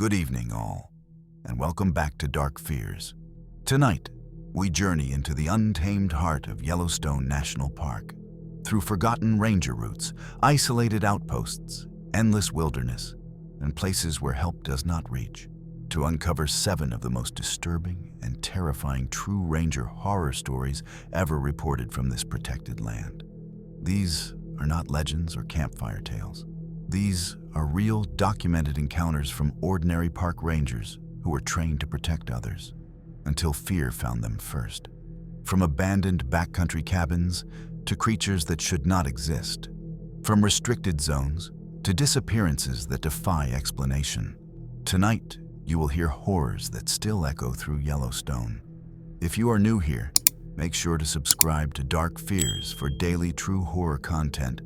Good evening, all, and welcome back to Dark Fears. Tonight, we journey into the untamed heart of Yellowstone National Park, through forgotten ranger routes, isolated outposts, endless wilderness, and places where help does not reach, to uncover 7 of the most disturbing and terrifying true ranger horror stories ever reported from this protected land. These are not legends or campfire tales. These are real, documented encounters from ordinary park rangers who were trained to protect others, until fear found them first. From abandoned backcountry cabins to creatures that should not exist. From restricted zones to disappearances that defy explanation. Tonight, you will hear horrors that still echo through Yellowstone. If you are new here, make sure to subscribe to Dark Fears for daily true horror content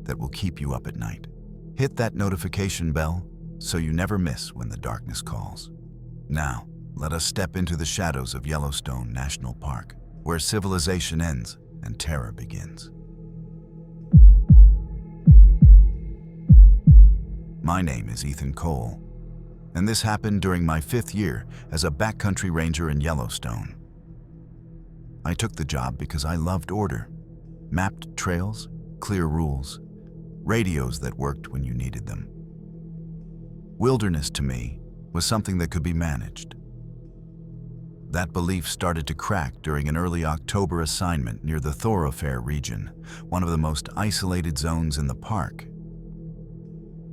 that will keep you up at night. Hit that notification bell so you never miss when the darkness calls. Now, let us step into the shadows of Yellowstone National Park, where civilization ends and terror begins. My name is Ethan Cole, and this happened during my 5th year as a backcountry ranger in Yellowstone. I took the job because I loved order, mapped trails, clear rules, radios that worked when you needed them. Wilderness, to me, was something that could be managed. That belief started to crack during an early October assignment near the Thoroughfare region, one of the most isolated zones in the park.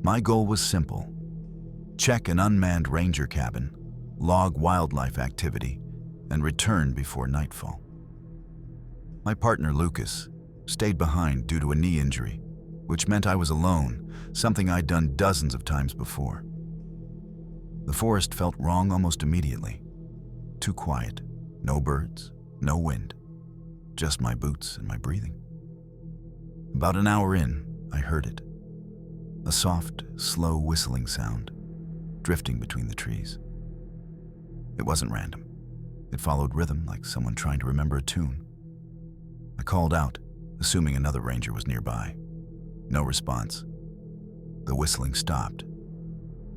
My goal was simple: check an unmanned ranger cabin, log wildlife activity, and return before nightfall. My partner, Lucas, stayed behind due to a knee injury, which meant I was alone, something I'd done dozens of times before. The forest felt wrong almost immediately. Too quiet, no birds, no wind, just my boots and my breathing. About an hour in, I heard it. A soft, slow whistling sound, drifting between the trees. It wasn't random. It followed rhythm like someone trying to remember a tune. I called out, assuming another ranger was nearby. No response. The whistling stopped.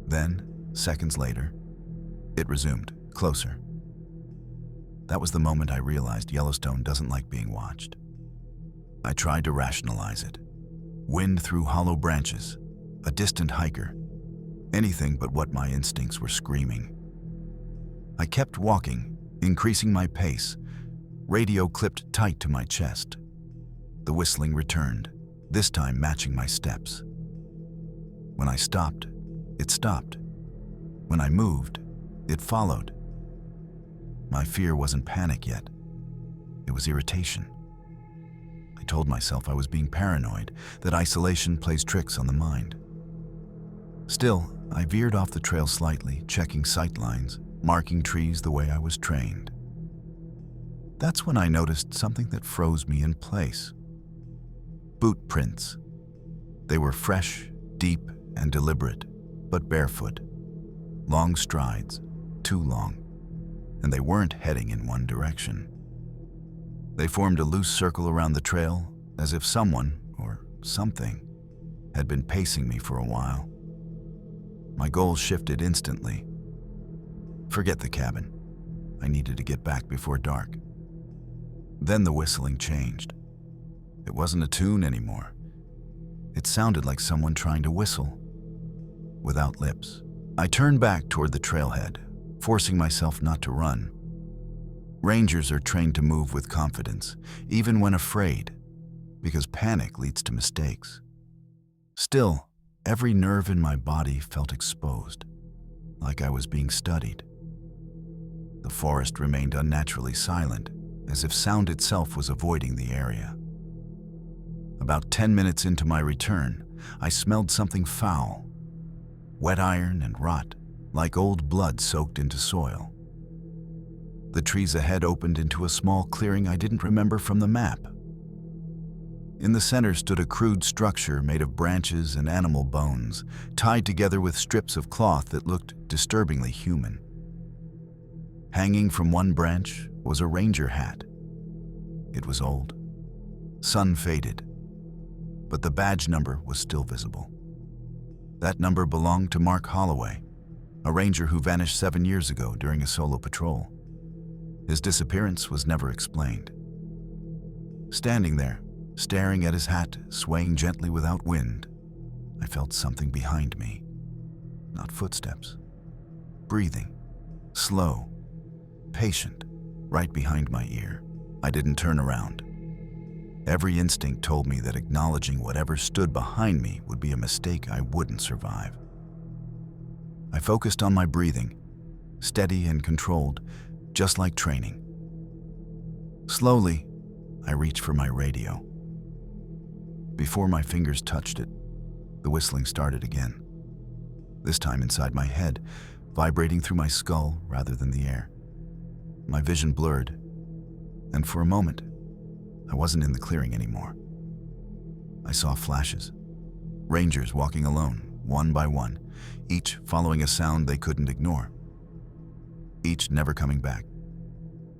Then, seconds later, it resumed, closer. That was the moment I realized Yellowstone doesn't like being watched. I tried to rationalize it. Wind through hollow branches, a distant hiker, anything but what my instincts were screaming. I kept walking, increasing my pace, radio clipped tight to my chest. The whistling returned, this time matching my steps. When I stopped, it stopped. When I moved, it followed. My fear wasn't panic yet. It was irritation. I told myself I was being paranoid, that isolation plays tricks on the mind. Still, I veered off the trail slightly, checking sight lines, marking trees the way I was trained. That's when I noticed something that froze me in place. Boot prints. They were fresh, deep, and deliberate, but barefoot. Long strides, too long, and they weren't heading in one direction. They formed a loose circle around the trail, as if someone, or something, had been pacing me for a while. My goals shifted instantly. Forget the cabin. I needed to get back before dark. Then the whistling changed. It wasn't a tune anymore. It sounded like someone trying to whistle, without lips. I turned back toward the trailhead, forcing myself not to run. Rangers are trained to move with confidence, even when afraid, because panic leads to mistakes. Still, every nerve in my body felt exposed, like I was being studied. The forest remained unnaturally silent, as if sound itself was avoiding the area. About 10 minutes into my return, I smelled something foul. Wet iron and rot, like old blood soaked into soil. The trees ahead opened into a small clearing I didn't remember from the map. In the center stood a crude structure made of branches and animal bones, tied together with strips of cloth that looked disturbingly human. Hanging from one branch was a ranger hat. It was old, sun-faded, but the badge number was still visible. That number belonged to Mark Holloway, a ranger who vanished 7 years ago during a solo patrol. His disappearance was never explained. Standing there, staring at his hat swaying gently without wind, I felt something behind me. Not footsteps. Breathing. Slow. Patient. Right behind my ear. I didn't turn around. Every instinct told me that acknowledging whatever stood behind me would be a mistake I wouldn't survive. I focused on my breathing, steady and controlled, just like training. Slowly, I reached for my radio. Before my fingers touched it, the whistling started again. This time inside my head, vibrating through my skull rather than the air. My vision blurred, and for a moment, I wasn't in the clearing anymore. I saw flashes. Rangers walking alone, one by one, each following a sound they couldn't ignore. Each never coming back.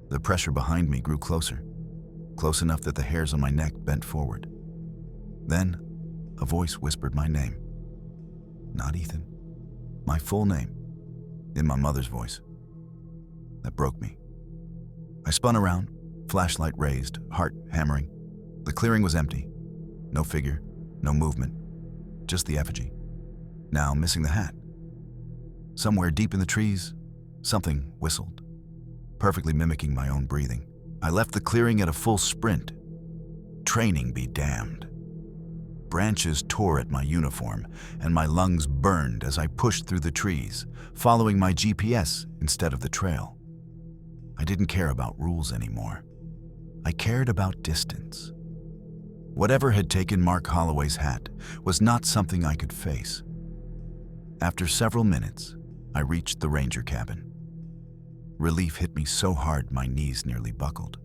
The pressure behind me grew closer, close enough that the hairs on my neck bent forward. Then, a voice whispered my name. Not Ethan. My full name, in my mother's voice. That broke me. I spun around, flashlight raised, heart hammering. The clearing was empty. No figure, no movement, just the effigy. Now missing the hat. Somewhere deep in the trees, something whistled, perfectly mimicking my own breathing. I left the clearing at a full sprint. Training be damned. Branches tore at my uniform, and my lungs burned as I pushed through the trees, following my GPS instead of the trail. I didn't care about rules anymore. I cared about distance. Whatever had taken Mark Holloway's hat was not something I could face. After several minutes, I reached the ranger cabin. Relief hit me so hard my knees nearly buckled.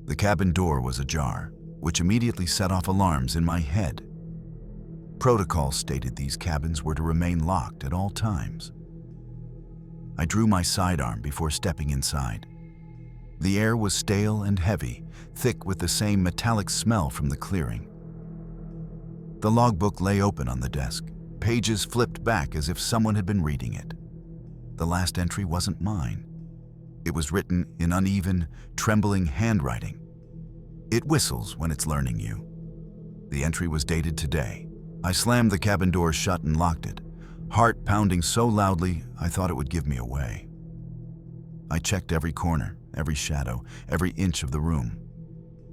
The cabin door was ajar, which immediately set off alarms in my head. Protocol stated these cabins were to remain locked at all times. I drew my sidearm before stepping inside. The air was stale and heavy, thick with the same metallic smell from the clearing. The logbook lay open on the desk, pages flipped back as if someone had been reading it. The last entry wasn't mine. It was written in uneven, trembling handwriting. It whistles when it's learning you. The entry was dated today. I slammed the cabin door shut and locked it, heart pounding so loudly I thought it would give me away. I checked every corner, every shadow, every inch of the room.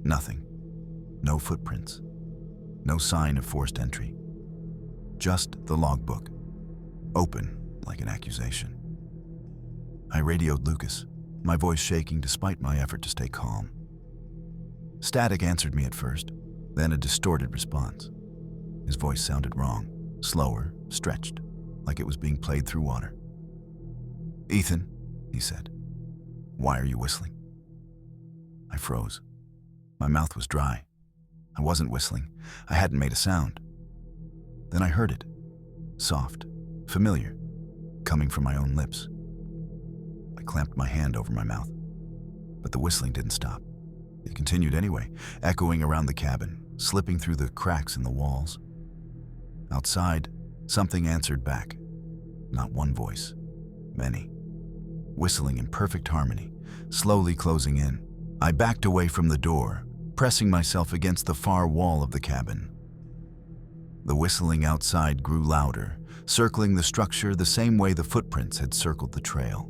Nothing. No footprints. No sign of forced entry. Just the logbook, open like an accusation. I radioed Lucas, my voice shaking despite my effort to stay calm. Static answered me at first, then a distorted response. His voice sounded wrong, slower, stretched, like it was being played through water. "Ethan," he said, "why are you whistling?" I froze. My mouth was dry. I wasn't whistling. I hadn't made a sound. Then I heard it, soft, familiar, coming from my own lips. I clamped my hand over my mouth, but the whistling didn't stop. It continued anyway, echoing around the cabin, slipping through the cracks in the walls. Outside, something answered back. Not one voice, many. Whistling in perfect harmony, slowly closing in. I backed away from the door, pressing myself against the far wall of the cabin. The whistling outside grew louder, circling the structure the same way the footprints had circled the trail.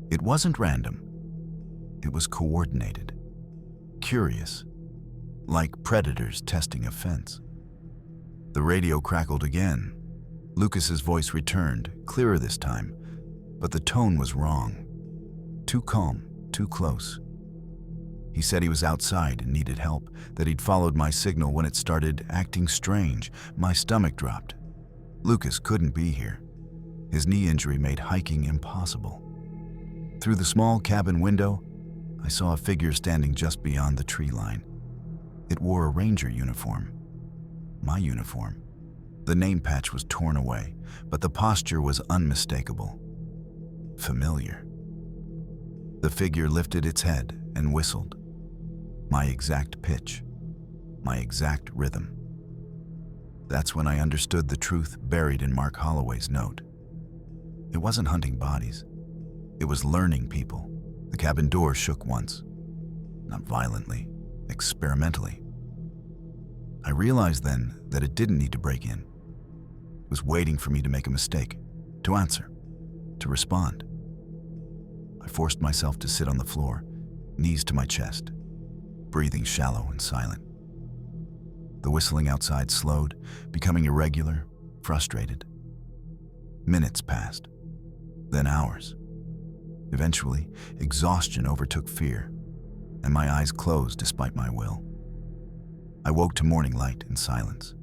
It wasn't random. It was coordinated, curious, like predators testing a fence. The radio crackled again. Lucas's voice returned, clearer this time, but the tone was wrong. Too calm, too close. He said he was outside and needed help, that he'd followed my signal when it started acting strange. My stomach dropped. Lucas couldn't be here. His knee injury made hiking impossible. Through the small cabin window, I saw a figure standing just beyond the tree line. It wore a ranger uniform. My uniform. The name patch was torn away, but the posture was unmistakable. Familiar. The figure lifted its head and whistled. My exact pitch. My exact rhythm. That's when I understood the truth buried in Mark Holloway's note. wasn't hunting bodies. It was learning people. The cabin door shook once. Not violently, experimentally. I realized then that it didn't need to break in. It was waiting for me to make a mistake, to answer, to respond. I forced myself to sit on the floor, knees to my chest, breathing shallow and silent. The whistling outside slowed, becoming irregular, frustrated. Minutes passed, then hours. Eventually, exhaustion overtook fear, and my eyes closed despite my will. I woke to morning light in silence.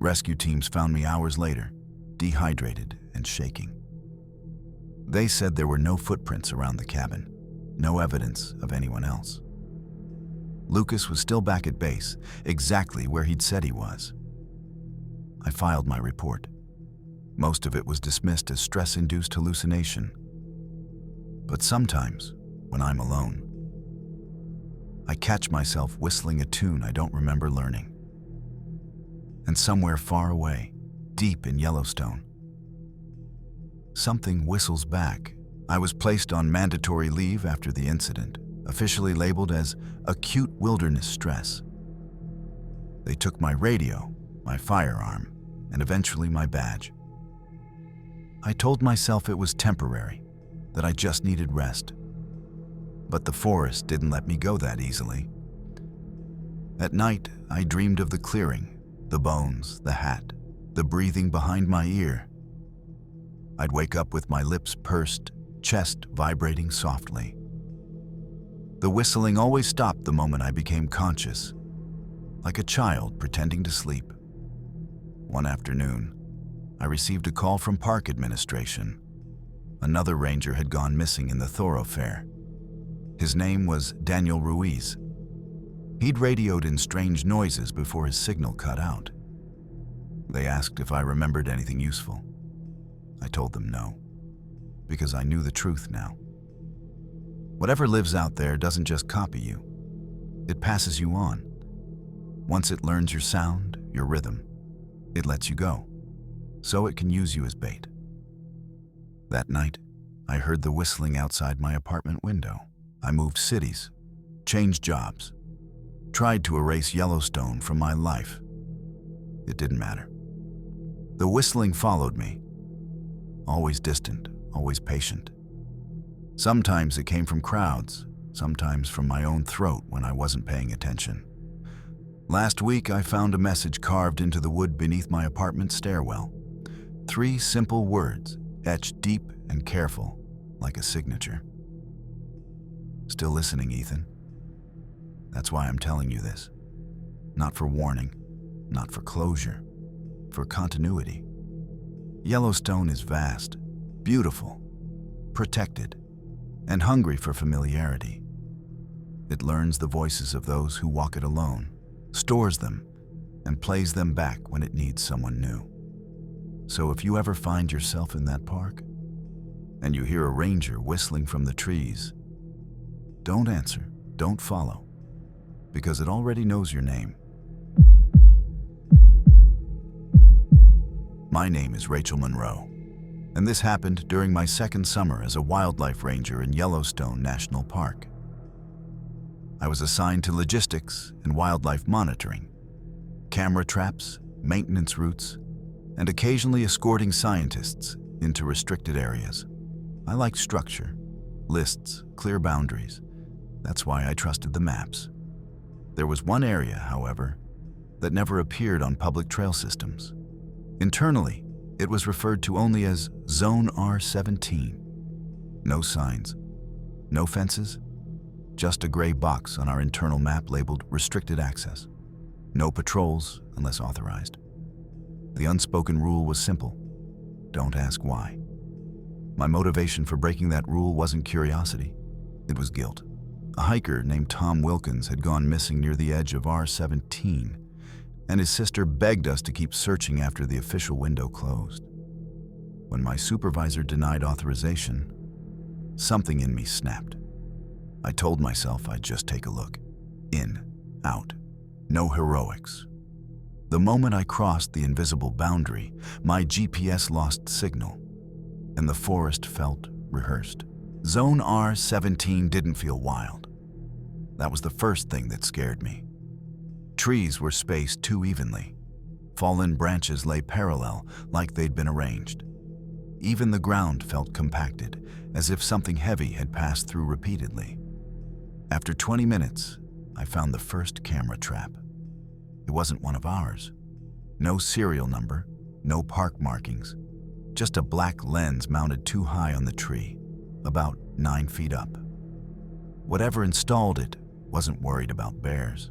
Rescue teams found me hours later, dehydrated and shaking. They said there were no footprints around the cabin, no evidence of anyone else. Lucas was still back at base, exactly where he'd said he was. I filed my report. Most of it was dismissed as stress-induced hallucination. But sometimes, when I'm alone, I catch myself whistling a tune I don't remember learning. And somewhere far away, deep in Yellowstone, something whistles back. I was placed on mandatory leave after the incident, officially labeled as acute wilderness stress. They took my radio, my firearm, and eventually my badge. I told myself it was temporary, that I just needed rest. But the forest didn't let me go that easily. At night, I dreamed of the clearing, the bones, the hat, the breathing behind my ear. I'd wake up with my lips pursed, chest vibrating softly. The whistling always stopped the moment I became conscious, like a child pretending to sleep. One afternoon, I received a call from park administration. Another ranger had gone missing in the thoroughfare. His name was Daniel Ruiz. He'd radioed in strange noises before his signal cut out. They asked if I remembered anything useful. I told them no, because I knew the truth now. Whatever lives out there doesn't just copy you. It passes you on. Once it learns your sound, your rhythm, it lets you go, so it can use you as bait. That night, I heard the whistling outside my apartment window. I moved cities, changed jobs, tried to erase Yellowstone from my life. It didn't matter. The whistling followed me, always distant, always patient. Sometimes it came from crowds, sometimes from my own throat when I wasn't paying attention. Last week, I found a message carved into the wood beneath my apartment stairwell. 3 simple words, etched deep and careful, like a signature. Still listening, Ethan? That's why I'm telling you this. Not for warning, not for closure, for continuity. Yellowstone is vast, beautiful, protected, and hungry for familiarity. It learns the voices of those who walk it alone, stores them, and plays them back when it needs someone new. So if you ever find yourself in that park, and you hear a ranger whistling from the trees, don't answer, don't follow, because it already knows your name. My name is Rachel Monroe, and this happened during my second summer as a wildlife ranger in Yellowstone National Park. I was assigned to logistics and wildlife monitoring, camera traps, maintenance routes, and occasionally escorting scientists into restricted areas. I liked structure, lists, clear boundaries. That's why I trusted the maps. There was one area, however, that never appeared on public trail systems. Internally, it was referred to only as Zone R17. No signs, no fences, just a gray box on our internal map labeled Restricted Access. No patrols unless authorized. The unspoken rule was simple: don't ask why. My motivation for breaking that rule wasn't curiosity, it was guilt. A hiker named Tom Wilkins had gone missing near the edge of R17, and his sister begged us to keep searching after the official window closed. When my supervisor denied authorization, something in me snapped. I told myself I'd just take a look. In, out, no heroics. The moment I crossed the invisible boundary, my GPS lost signal. and the forest felt rehearsed. Zone R17 didn't feel wild. That was the first thing that scared me. Trees were spaced too evenly. Fallen branches lay parallel, like they'd been arranged. Even the ground felt compacted, as if something heavy had passed through repeatedly. After 20 minutes, I found the first camera trap. It wasn't one of ours. No serial number, no park markings, just a black lens mounted too high on the tree, about 9 feet up. Whatever installed it wasn't worried about bears.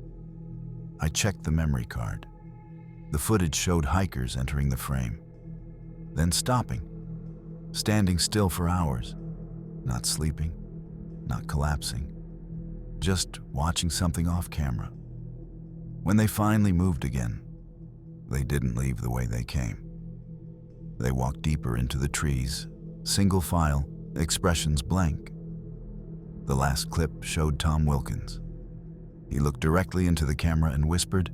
I checked the memory card. The footage showed hikers entering the frame, then stopping, standing still for hours, not sleeping, not collapsing, just watching something off camera. When they finally moved again, they didn't leave the way they came. They walked deeper into the trees, single file, expressions blank. The last clip showed Tom Wilkins. He looked directly into the camera and whispered,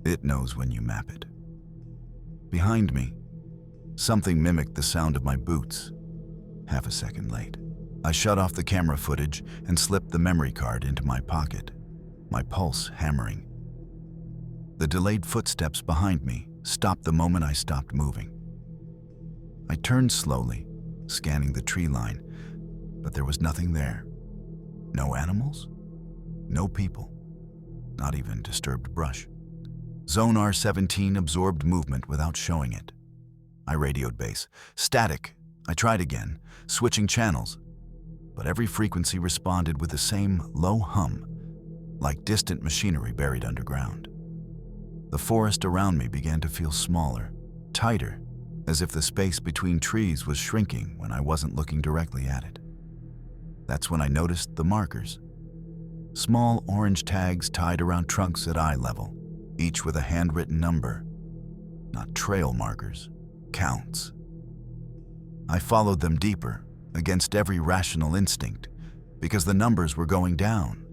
"It knows when you map it." Behind me, something mimicked the sound of my boots, half a second late. I shut off the camera footage and slipped the memory card into my pocket, my pulse hammering. The delayed footsteps behind me stopped the moment I stopped moving. I turned slowly, scanning the tree line, but there was nothing there. No animals, no people, not even disturbed brush. Zone R17 absorbed movement without showing it. I radioed base. Static. I tried again, switching channels, but every frequency responded with the same low hum, like distant machinery buried underground. The forest around me began to feel smaller, tighter, as if the space between trees was shrinking when I wasn't looking directly at it. That's when I noticed the markers. Small orange tags tied around trunks at eye level, each with a handwritten number. Not trail markers, counts. I followed them deeper, against every rational instinct, because the numbers were going down.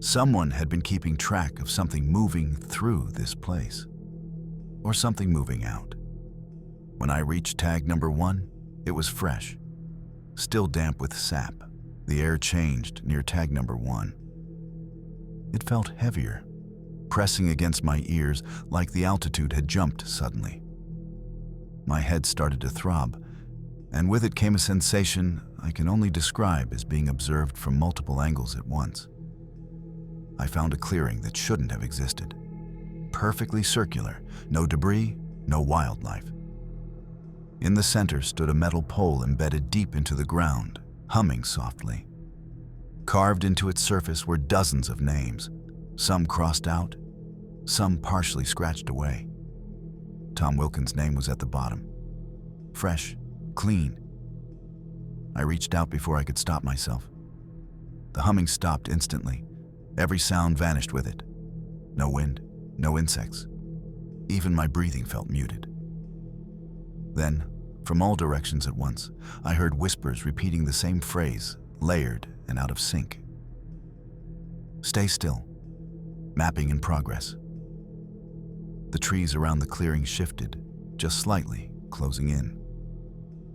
Someone had been keeping track of something moving through this place, or something moving out. When I reached tag number 1, it was fresh, still damp with sap. The air changed near tag number 1. It felt heavier, pressing against my ears like the altitude had jumped suddenly. My head started to throb, and with it came a sensation I can only describe as being observed from multiple angles at once. I found a clearing that shouldn't have existed. Perfectly circular, no debris, no wildlife. In the center stood a metal pole embedded deep into the ground, humming softly. Carved into its surface were dozens of names, some crossed out, some partially scratched away. Tom Wilkins' name was at the bottom. Fresh, clean. I reached out before I could stop myself. The humming stopped instantly. Every sound vanished with it. No wind, no insects. Even my breathing felt muted. Then, from all directions at once, I heard whispers repeating the same phrase, layered and out of sync. "Stay still. Mapping in progress." The trees around the clearing shifted, just slightly, closing in.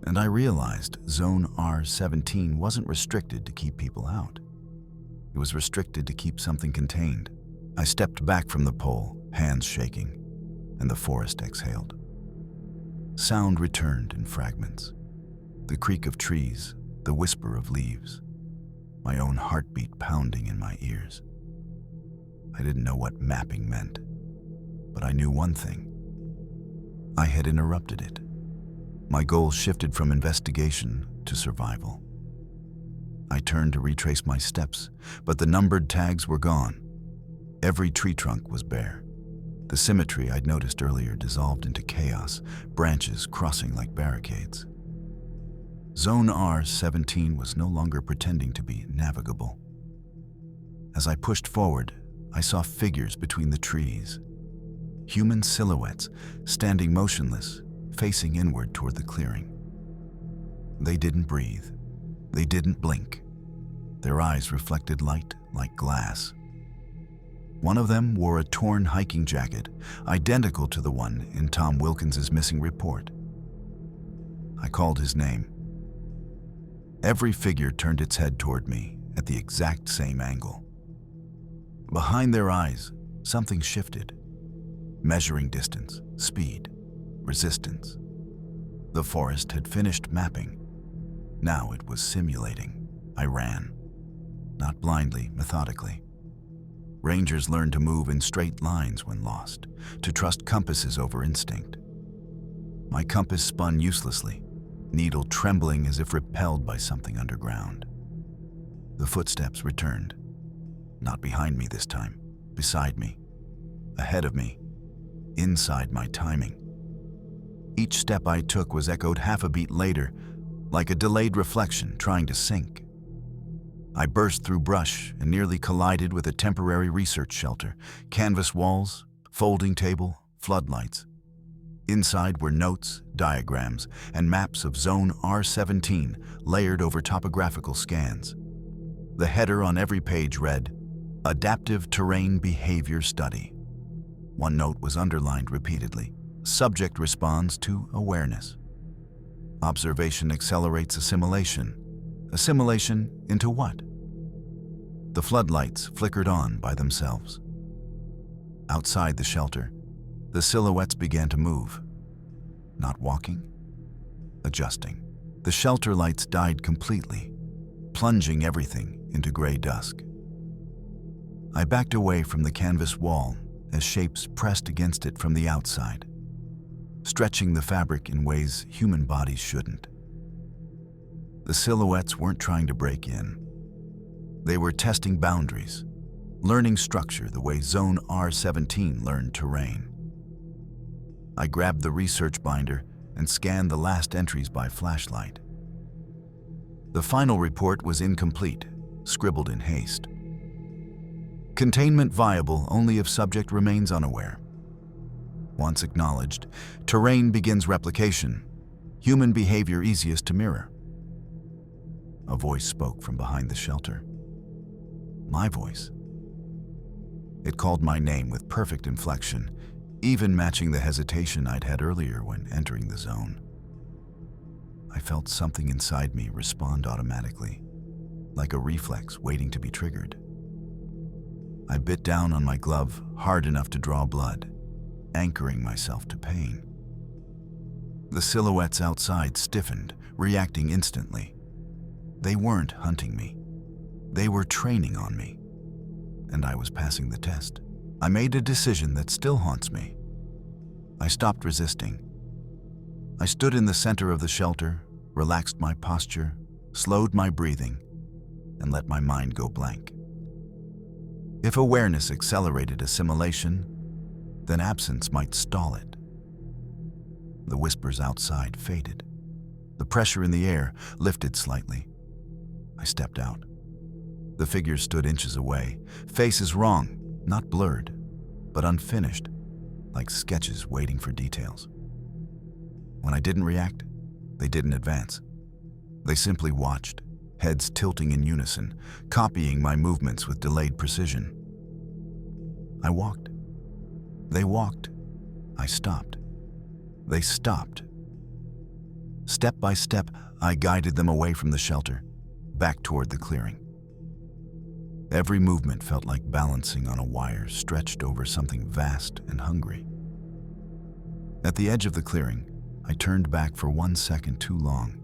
And I realized Zone R17 wasn't restricted to keep people out. It was restricted to keep something contained. I stepped back from the pole, hands shaking, and the forest exhaled. Sound returned in fragments. The creak of trees, the whisper of leaves, my own heartbeat pounding in my ears. I didn't know what mapping meant, but I knew one thing. I had interrupted it. My goal shifted from investigation to survival. I turned to retrace my steps, but the numbered tags were gone. Every tree trunk was bare. The symmetry I'd noticed earlier dissolved into chaos, branches crossing like barricades. Zone R17 was no longer pretending to be navigable. As I pushed forward, I saw figures between the trees. Human silhouettes, standing motionless, facing inward toward the clearing. They didn't breathe. They didn't blink. Their eyes reflected light like glass. One of them wore a torn hiking jacket, identical to the one in Tom Wilkins's missing report. I called his name. Every figure turned its head toward me at the exact same angle. Behind their eyes, something shifted, measuring distance, speed, resistance. The forest had finished mapping. Now it was simulating. I ran, not blindly, methodically. Rangers learn to move in straight lines when lost, to trust compasses over instinct. My compass spun uselessly, needle trembling as if repelled by something underground. The footsteps returned, not behind me this time, beside me, ahead of me, inside my timing. Each step I took was echoed half a beat later, like a delayed reflection trying to sync. I burst through brush and nearly collided with a temporary research shelter, canvas walls, folding table, floodlights. Inside were notes, diagrams, and maps of Zone R17 layered over topographical scans. The header on every page read, "Adaptive Terrain Behavior Study." One note was underlined repeatedly. Subject responds to awareness. Observation accelerates assimilation. Assimilation into what? The floodlights flickered on by themselves. Outside the shelter, the silhouettes began to move. Not walking, adjusting. The shelter lights died completely, plunging everything into gray dusk. I backed away from the canvas wall as shapes pressed against it from the outside, stretching the fabric in ways human bodies shouldn't. The silhouettes weren't trying to break in. They were testing boundaries, learning structure the way Zone R17 learned terrain. I grabbed the research binder and scanned the last entries by flashlight. The final report was incomplete, scribbled in haste. Containment viable only if subject remains unaware. Once acknowledged, terrain begins replication, human behavior easiest to mirror. A voice spoke from behind the shelter. My voice. It called my name with perfect inflection, even matching the hesitation I'd had earlier when entering the zone. I felt something inside me respond automatically, like a reflex waiting to be triggered. I bit down on my glove hard enough to draw blood, anchoring myself to pain. The silhouettes outside stiffened, reacting instantly. They weren't hunting me. They were training on me, and I was passing the test. I made a decision that still haunts me. I stopped resisting. I stood in the center of the shelter, relaxed my posture, slowed my breathing, and let my mind go blank. If awareness accelerated assimilation, then absence might stall it. The whispers outside faded. The pressure in the air lifted slightly. I stepped out. The figures stood inches away, faces wrong, not blurred, but unfinished, like sketches waiting for details. When I didn't react, they didn't advance. They simply watched, heads tilting in unison, copying my movements with delayed precision. I walked. They walked. I stopped. They stopped. Step by step, I guided them away from the shelter, back toward the clearing. Every movement felt like balancing on a wire stretched over something vast and hungry. At the edge of the clearing, I turned back for 1 second too long.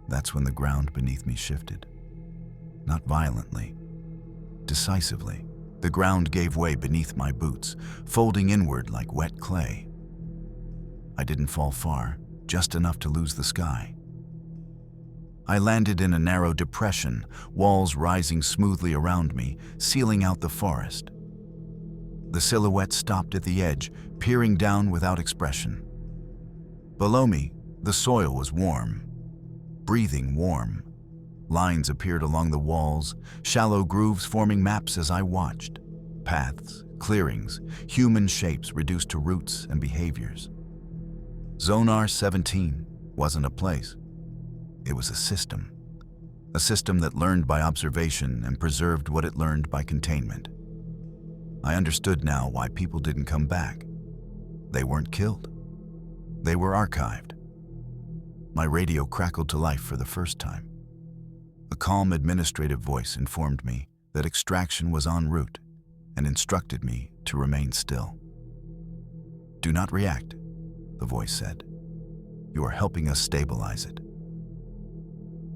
That's when the ground beneath me shifted. Not violently, decisively. The ground gave way beneath my boots, folding inward like wet clay. I didn't fall far, just enough to lose the sky. I landed in a narrow depression, walls rising smoothly around me, sealing out the forest. The silhouette stopped at the edge, peering down without expression. Below me, the soil was warm, breathing warm. Lines appeared along the walls, shallow grooves forming maps as I watched. Paths, clearings, human shapes reduced to roots and behaviors. Zone R17 wasn't a place. It was a system that learned by observation and preserved what it learned by containment. I understood now why people didn't come back. They weren't killed. They were archived. My radio crackled to life for the first time. A calm administrative voice informed me that extraction was en route and instructed me to remain still. "Do not react," the voice said. "You are helping us stabilize it."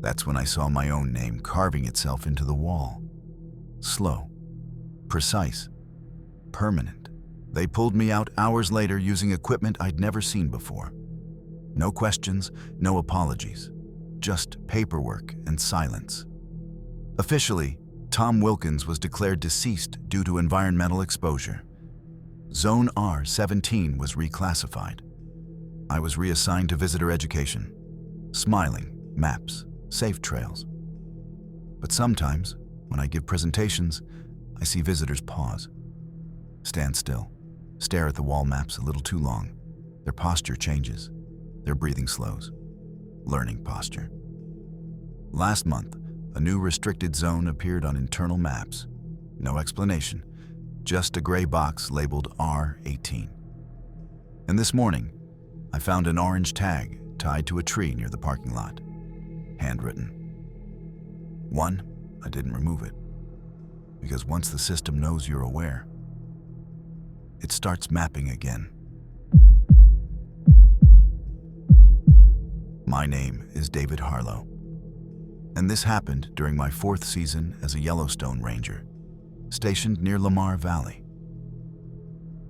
That's when I saw my own name carving itself into the wall. Slow, precise, permanent. They pulled me out hours later using equipment I'd never seen before. No questions, no apologies, just paperwork and silence. Officially, Tom Wilkins was declared deceased due to environmental exposure. Zone R-17 was reclassified. I was reassigned to visitor education. Smiling, maps, safe trails. But sometimes, when I give presentations, I see visitors pause, stand still, stare at the wall maps a little too long. Their posture changes. Their breathing slows. Learning posture. Last month, a new restricted zone appeared on internal maps. No explanation, just a gray box labeled R-18. And this morning, I found an orange tag tied to a tree near the parking lot. Handwritten. One, I didn't remove it, because once the system knows you're aware, it starts mapping again. My name is David Harlow, and this happened during my 4th season as a Yellowstone Ranger, stationed near Lamar Valley.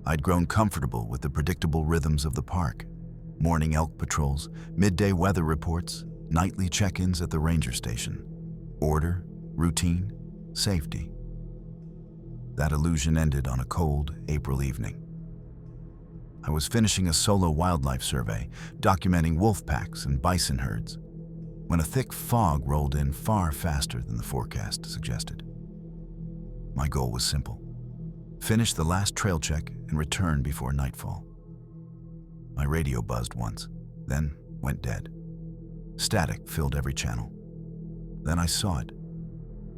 I'd grown comfortable with the predictable rhythms of the park: morning elk patrols, midday weather reports, nightly check-ins at the ranger station. Order, routine, safety. That illusion ended on a cold April evening. I was finishing a solo wildlife survey, documenting wolf packs and bison herds, when a thick fog rolled in far faster than the forecast suggested. My goal was simple: finish the last trail check and return before nightfall. My radio buzzed once, then went dead. Static filled every channel. Then I saw it,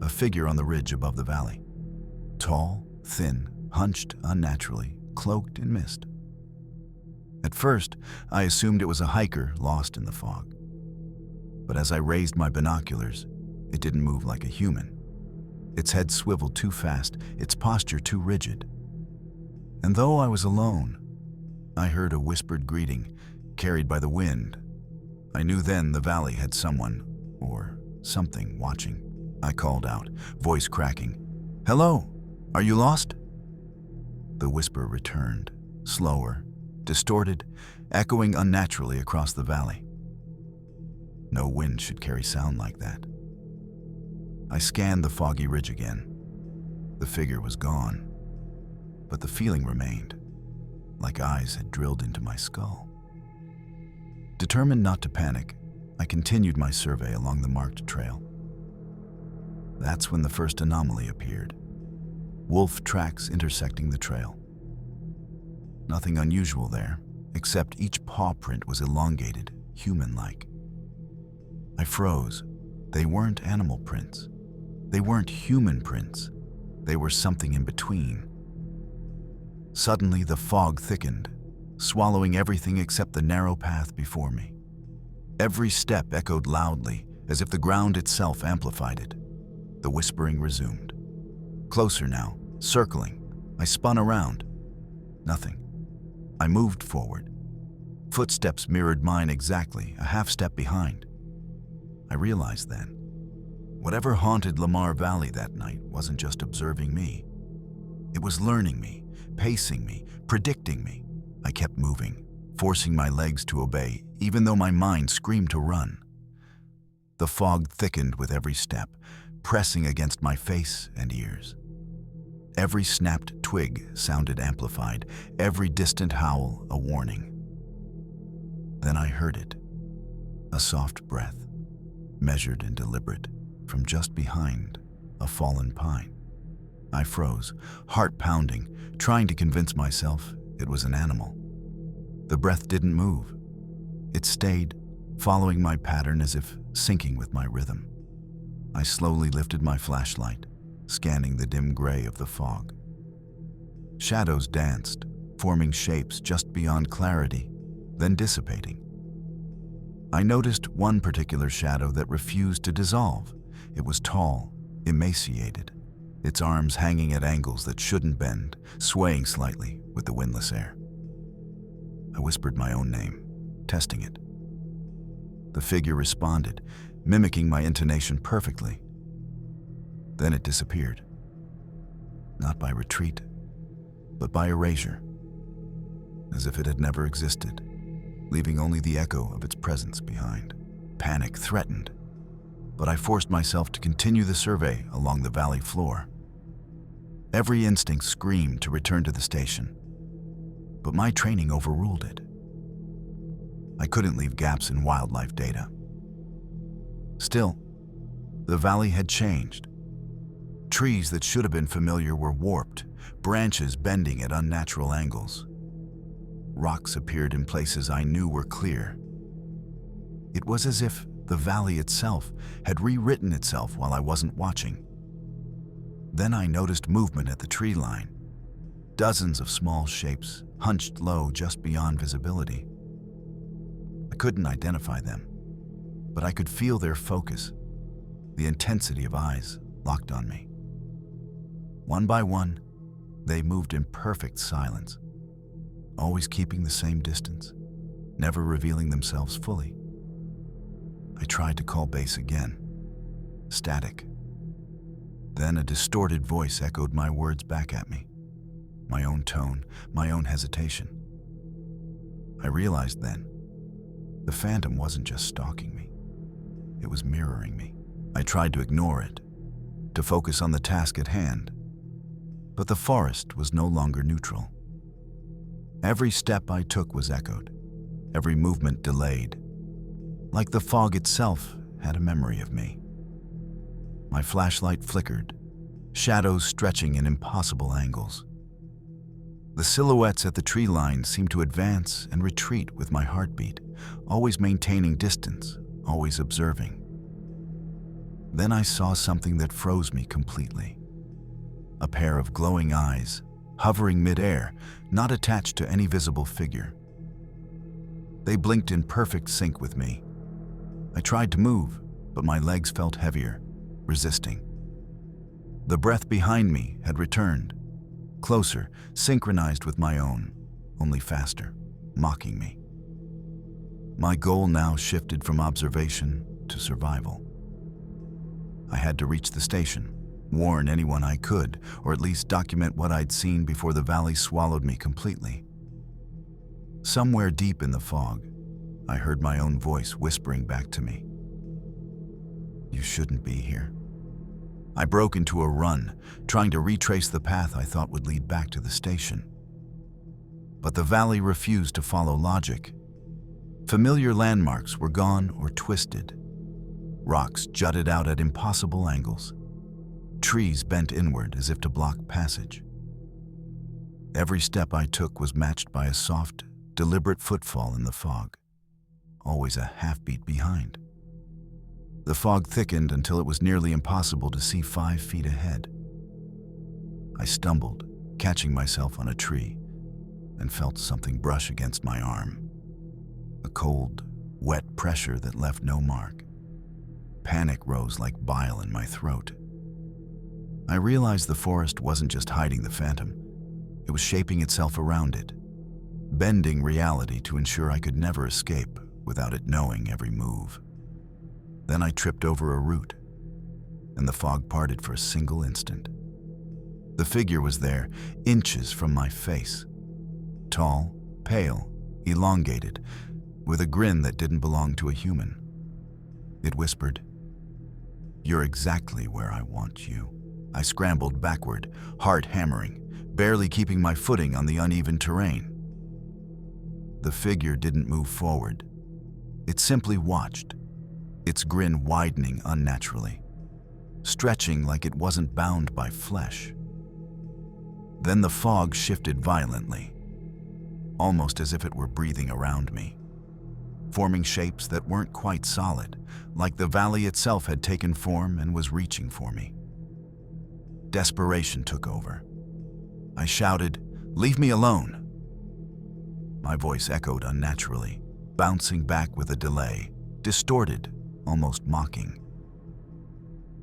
a figure on the ridge above the valley. Tall, thin, hunched unnaturally, cloaked in mist. At first, I assumed it was a hiker lost in the fog. But as I raised my binoculars, it didn't move like a human. Its head swiveled too fast, its posture too rigid. And though I was alone, I heard a whispered greeting, carried by the wind. I knew then the valley had someone, or something, watching. I called out, voice cracking, "Hello, are you lost?" The whisper returned, slower, distorted, echoing unnaturally across the valley. No wind should carry sound like that. I scanned the foggy ridge again. The figure was gone, but the feeling remained, like eyes had drilled into my skull. Determined not to panic, I continued my survey along the marked trail. That's when the first anomaly appeared. Wolf tracks intersecting the trail. Nothing unusual there, except each paw print was elongated, human-like. I froze. They weren't animal prints. They weren't human prints. They were something in between. Suddenly, the fog thickened, swallowing everything except the narrow path before me. Every step echoed loudly, as if the ground itself amplified it. The whispering resumed. Closer now, circling. I spun around. Nothing. I moved forward. Footsteps mirrored mine exactly, a half step behind. I realized then, whatever haunted Lamar Valley that night wasn't just observing me. It was learning me, pacing me, predicting me. I kept moving, forcing my legs to obey, even though my mind screamed to run. The fog thickened with every step, pressing against my face and ears. Every snapped twig sounded amplified, every distant howl a warning. Then I heard it, a soft breath, measured and deliberate, from just behind a fallen pine. I froze, heart pounding, trying to convince myself it was an animal. The breath didn't move. It stayed, following my pattern as if syncing with my rhythm. I slowly lifted my flashlight, scanning the dim gray of the fog. Shadows danced, forming shapes just beyond clarity, then dissipating. I noticed one particular shadow that refused to dissolve. It was tall, emaciated, its arms hanging at angles that shouldn't bend, swaying slightly with the windless air. I whispered my own name, testing it. The figure responded, mimicking my intonation perfectly. Then it disappeared. Not by retreat, but by erasure, as if it had never existed, leaving only the echo of its presence behind. Panic threatened, but I forced myself to continue the survey along the valley floor. Every instinct screamed to return to the station, but my training overruled it. I couldn't leave gaps in wildlife data. Still, the valley had changed. Trees that should have been familiar were warped, branches bending at unnatural angles. Rocks appeared in places I knew were clear. It was as if the valley itself had rewritten itself while I wasn't watching. Then I noticed movement at the tree line. Dozens of small shapes hunched low just beyond visibility. I couldn't identify them, but I could feel their focus, the intensity of eyes locked on me. One by one, they moved in perfect silence, always keeping the same distance, never revealing themselves fully. I tried to call base again. Static. Then a distorted voice echoed my words back at me. My own tone, my own hesitation. I realized then, the phantom wasn't just stalking me. It was mirroring me. I tried to ignore it, to focus on the task at hand. But the forest was no longer neutral. Every step I took was echoed, every movement delayed, like the fog itself had a memory of me. My flashlight flickered, shadows stretching in impossible angles. The silhouettes at the tree line seemed to advance and retreat with my heartbeat, always maintaining distance, always observing. Then I saw something that froze me completely. A pair of glowing eyes, hovering midair, not attached to any visible figure. They blinked in perfect sync with me. I tried to move, but my legs felt heavier, resisting. The breath behind me had returned, closer, synchronized with my own, only faster, mocking me. My goal now shifted from observation to survival. I had to reach the station, warn anyone I could, or at least document what I'd seen before the valley swallowed me completely. Somewhere deep in the fog, I heard my own voice whispering back to me. You shouldn't be here. I broke into a run, trying to retrace the path I thought would lead back to the station. But the valley refused to follow logic. Familiar landmarks were gone or twisted. Rocks jutted out at impossible angles. Trees bent inward as if to block passage. Every step I took was matched by a soft, deliberate footfall in the fog, always a half-beat behind. The fog thickened until it was nearly impossible to see 5 feet ahead. I stumbled, catching myself on a tree, and felt something brush against my arm. A cold, wet pressure that left no mark. Panic rose like bile in my throat. I realized the forest wasn't just hiding the phantom. It was shaping itself around it, bending reality to ensure I could never escape without it knowing every move. Then I tripped over a root, and the fog parted for a single instant. The figure was there, inches from my face. Tall, pale, elongated, with a grin that didn't belong to a human. It whispered, "You're exactly where I want you." I scrambled backward, heart hammering, barely keeping my footing on the uneven terrain. The figure didn't move forward. It simply watched, its grin widening unnaturally, stretching like it wasn't bound by flesh. Then the fog shifted violently, almost as if it were breathing around me, forming shapes that weren't quite solid, like the valley itself had taken form and was reaching for me. Desperation took over. I shouted, "Leave me alone!" My voice echoed unnaturally, bouncing back with a delay, distorted, almost mocking.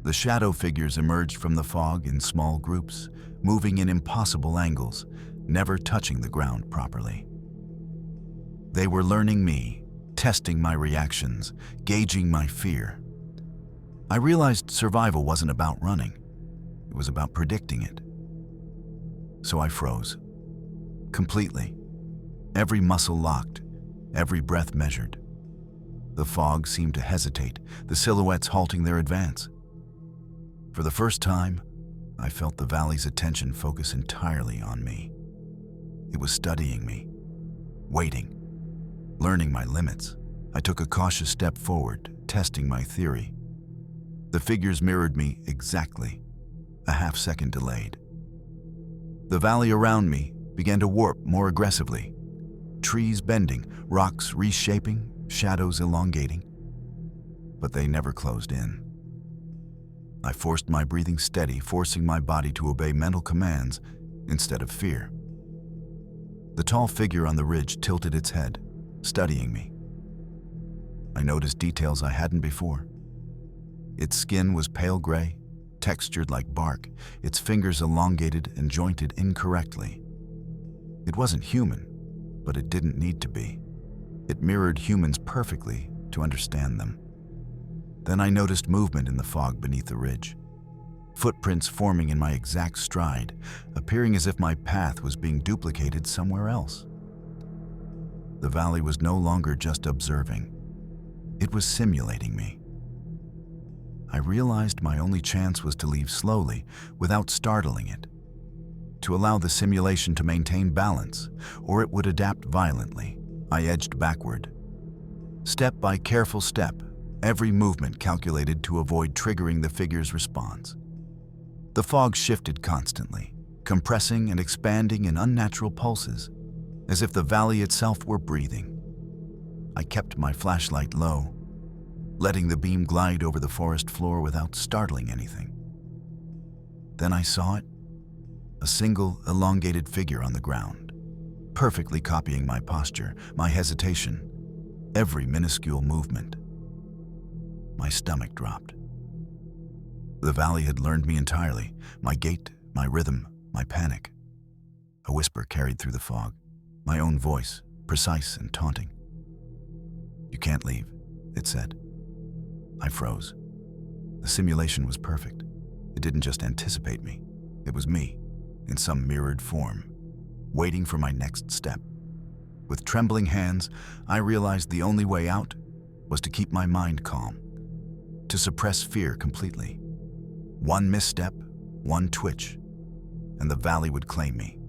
The shadow figures emerged from the fog in small groups, moving in impossible angles, never touching the ground properly. They were learning me, testing my reactions, gauging my fear. I realized survival wasn't about running. It was about predicting it. So I froze. Completely. Every muscle locked, every breath measured. The fog seemed to hesitate, the silhouettes halting their advance. For the first time, I felt the valley's attention focus entirely on me. It was studying me, waiting, learning my limits. I took a cautious step forward, testing my theory. The figures mirrored me exactly, a half-second delayed. The valley around me began to warp more aggressively, trees bending, rocks reshaping, shadows elongating. But they never closed in. I forced my breathing steady, forcing my body to obey mental commands instead of fear. The tall figure on the ridge tilted its head, studying me. I noticed details I hadn't before. Its skin was pale gray, textured like bark, its fingers elongated and jointed incorrectly. It wasn't human, but it didn't need to be. It mirrored humans perfectly to understand them. Then I noticed movement in the fog beneath the ridge. Footprints forming in my exact stride, appearing as if my path was being duplicated somewhere else. The valley was no longer just observing. It was simulating me. I realized my only chance was to leave slowly, without startling it. To allow the simulation to maintain balance, or it would adapt violently. I edged backward. Step by careful step, every movement calculated to avoid triggering the figure's response. The fog shifted constantly, compressing and expanding in unnatural pulses, as if the valley itself were breathing. I kept my flashlight low, letting the beam glide over the forest floor without startling anything. Then I saw it, a single elongated figure on the ground, perfectly copying my posture, my hesitation, every minuscule movement. My stomach dropped. The valley had learned me entirely, my gait, my rhythm, my panic. A whisper carried through the fog, my own voice, precise and taunting. "You can't leave," it said. I froze. The simulation was perfect. It didn't just anticipate me. It was me, in some mirrored form, waiting for my next step. With trembling hands, I realized the only way out was to keep my mind calm, to suppress fear completely. One misstep, one twitch, and the valley would claim me,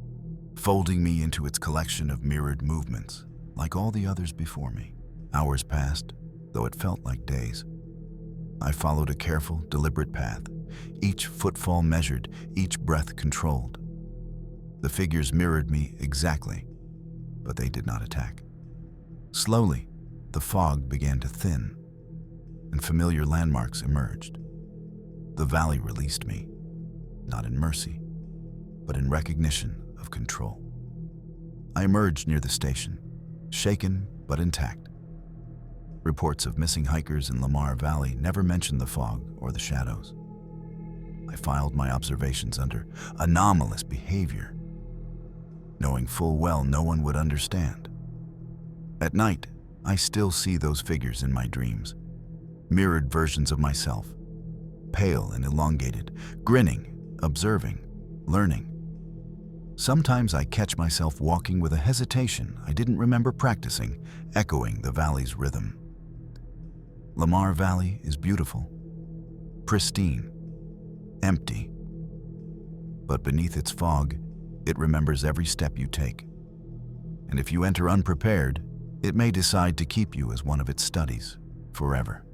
folding me into its collection of mirrored movements, like all the others before me. Hours passed, though it felt like days. I followed a careful, deliberate path, each footfall measured, each breath controlled. The figures mirrored me exactly, but they did not attack. Slowly, the fog began to thin, and familiar landmarks emerged. The valley released me, not in mercy, but in recognition of control. I emerged near the station, shaken but intact. Reports of missing hikers in Lamar Valley never mentioned the fog or the shadows. I filed my observations under anomalous behavior, knowing full well no one would understand. At night, I still see those figures in my dreams, mirrored versions of myself, pale and elongated, grinning, observing, learning. Sometimes I catch myself walking with a hesitation I didn't remember practicing, echoing the valley's rhythm. Lamar Valley is beautiful, pristine, empty. But beneath its fog, it remembers every step you take. And if you enter unprepared, it may decide to keep you as one of its studies forever.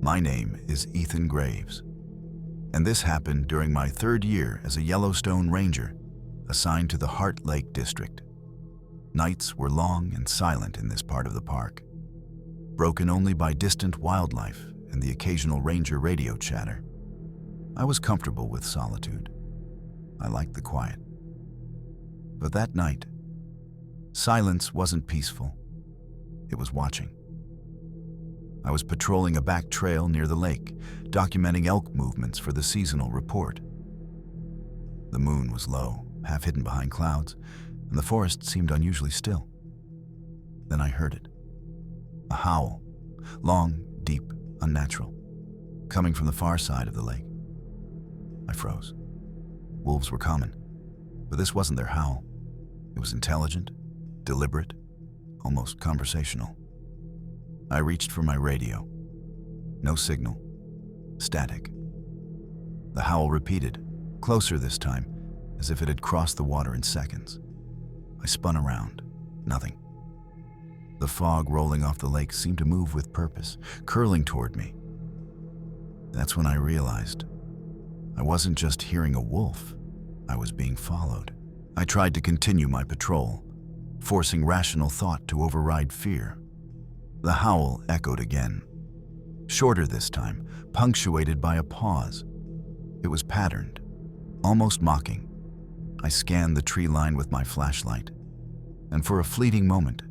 My name is Ethan Graves, and this happened during my 3rd year as a Yellowstone Ranger assigned to the Heart Lake District. Nights were long and silent in this part of the park, broken only by distant wildlife and the occasional ranger radio chatter. I was comfortable with solitude. I liked the quiet. But that night, Silence wasn't peaceful. It was watching. I was patrolling a back trail near the lake, documenting elk movements for the seasonal report. The moon was low, half hidden behind clouds, and the forest seemed unusually still. Then I heard it. A howl, long, deep, unnatural, coming from the far side of the lake. I froze. Wolves were common, but this wasn't their howl. It was intelligent, deliberate, almost conversational. I reached for my radio. No signal. Static. The howl repeated, closer this time, as if it had crossed the water in seconds. I spun around. Nothing. The fog rolling off the lake seemed to move with purpose, curling toward me. That's when I realized I wasn't just hearing a wolf, I was being followed. I tried to continue my patrol, forcing rational thought to override fear. The howl echoed again. Shorter this time, punctuated by a pause. It was patterned, almost mocking. I scanned the tree line with my flashlight, and for a fleeting moment,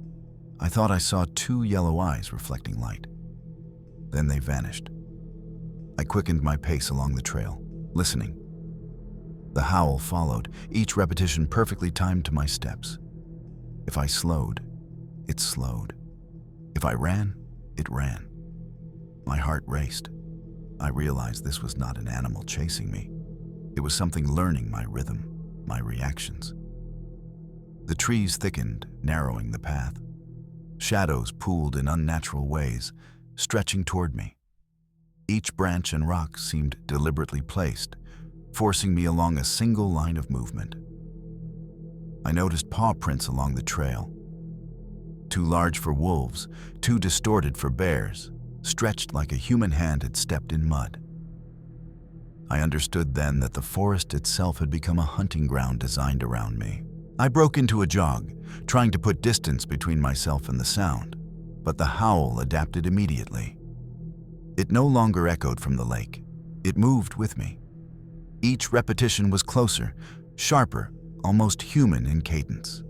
I thought I saw two yellow eyes reflecting light. Then they vanished. I quickened my pace along the trail, listening. The howl followed, each repetition perfectly timed to my steps. If I slowed, it slowed. If I ran, it ran. My heart raced. I realized this was not an animal chasing me. It was something learning my rhythm, my reactions. The trees thickened, narrowing the path. Shadows pooled in unnatural ways, stretching toward me. Each branch and rock seemed deliberately placed, forcing me along a single line of movement. I noticed paw prints along the trail. Too large for wolves, too distorted for bears, stretched like a human hand had stepped in mud. I understood then that the forest itself had become a hunting ground designed around me. I broke into a jog, trying to put distance between myself and the sound, but the howl adapted immediately. It no longer echoed from the lake. It moved with me. Each repetition was closer, sharper, almost human in cadence.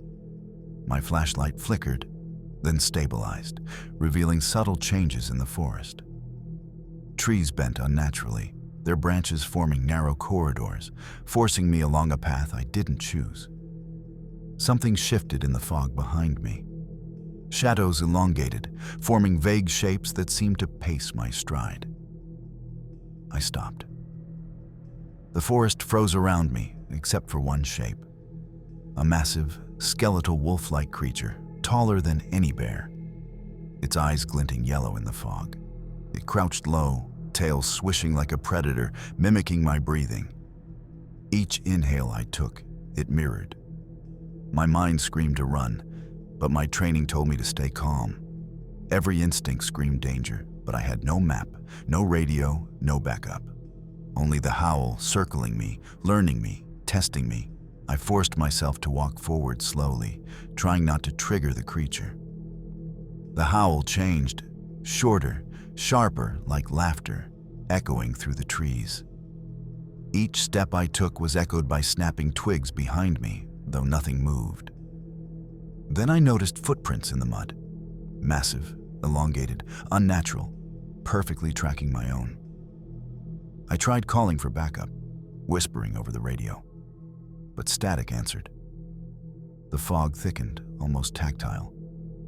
My flashlight flickered, then stabilized, revealing subtle changes in the forest. Trees bent unnaturally, their branches forming narrow corridors, forcing me along a path I didn't choose. Something shifted in the fog behind me. Shadows elongated, forming vague shapes that seemed to pace my stride. I stopped. The forest froze around me, except for one shape. A massive, skeletal wolf-like creature, taller than any bear. Its eyes glinting yellow in the fog. It crouched low, tail swishing like a predator, mimicking my breathing. Each inhale I took, it mirrored. My mind screamed to run, but my training told me to stay calm. Every instinct screamed danger, but I had no map, no radio, no backup. Only the howl circling me, learning me, testing me. I forced myself to walk forward slowly, trying not to trigger the creature. The howl changed, shorter, sharper, like laughter, echoing through the trees. Each step I took was echoed by snapping twigs behind me, though nothing moved. Then I noticed footprints in the mud. Massive, elongated, unnatural, perfectly tracking my own. I tried calling for backup, whispering over the radio, but static answered. The fog thickened, almost tactile,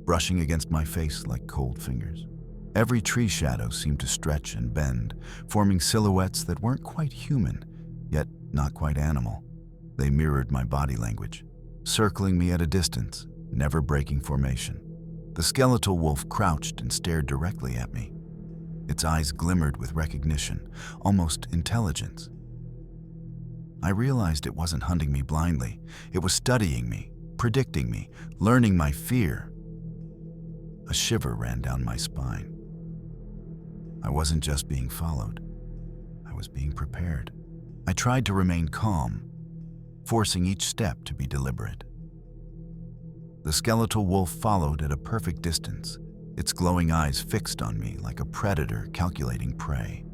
brushing against my face like cold fingers. Every tree shadow seemed to stretch and bend, forming silhouettes that weren't quite human, yet not quite animal. They mirrored my body language, circling me at a distance, never breaking formation. The skeletal wolf crouched and stared directly at me. Its eyes glimmered with recognition, almost intelligence. I realized it wasn't hunting me blindly. It was studying me, predicting me, learning my fear. A shiver ran down my spine. I wasn't just being followed. I was being prepared. I tried to remain calm, forcing each step to be deliberate. The skeletal wolf followed at a perfect distance, its glowing eyes fixed on me like a predator calculating prey.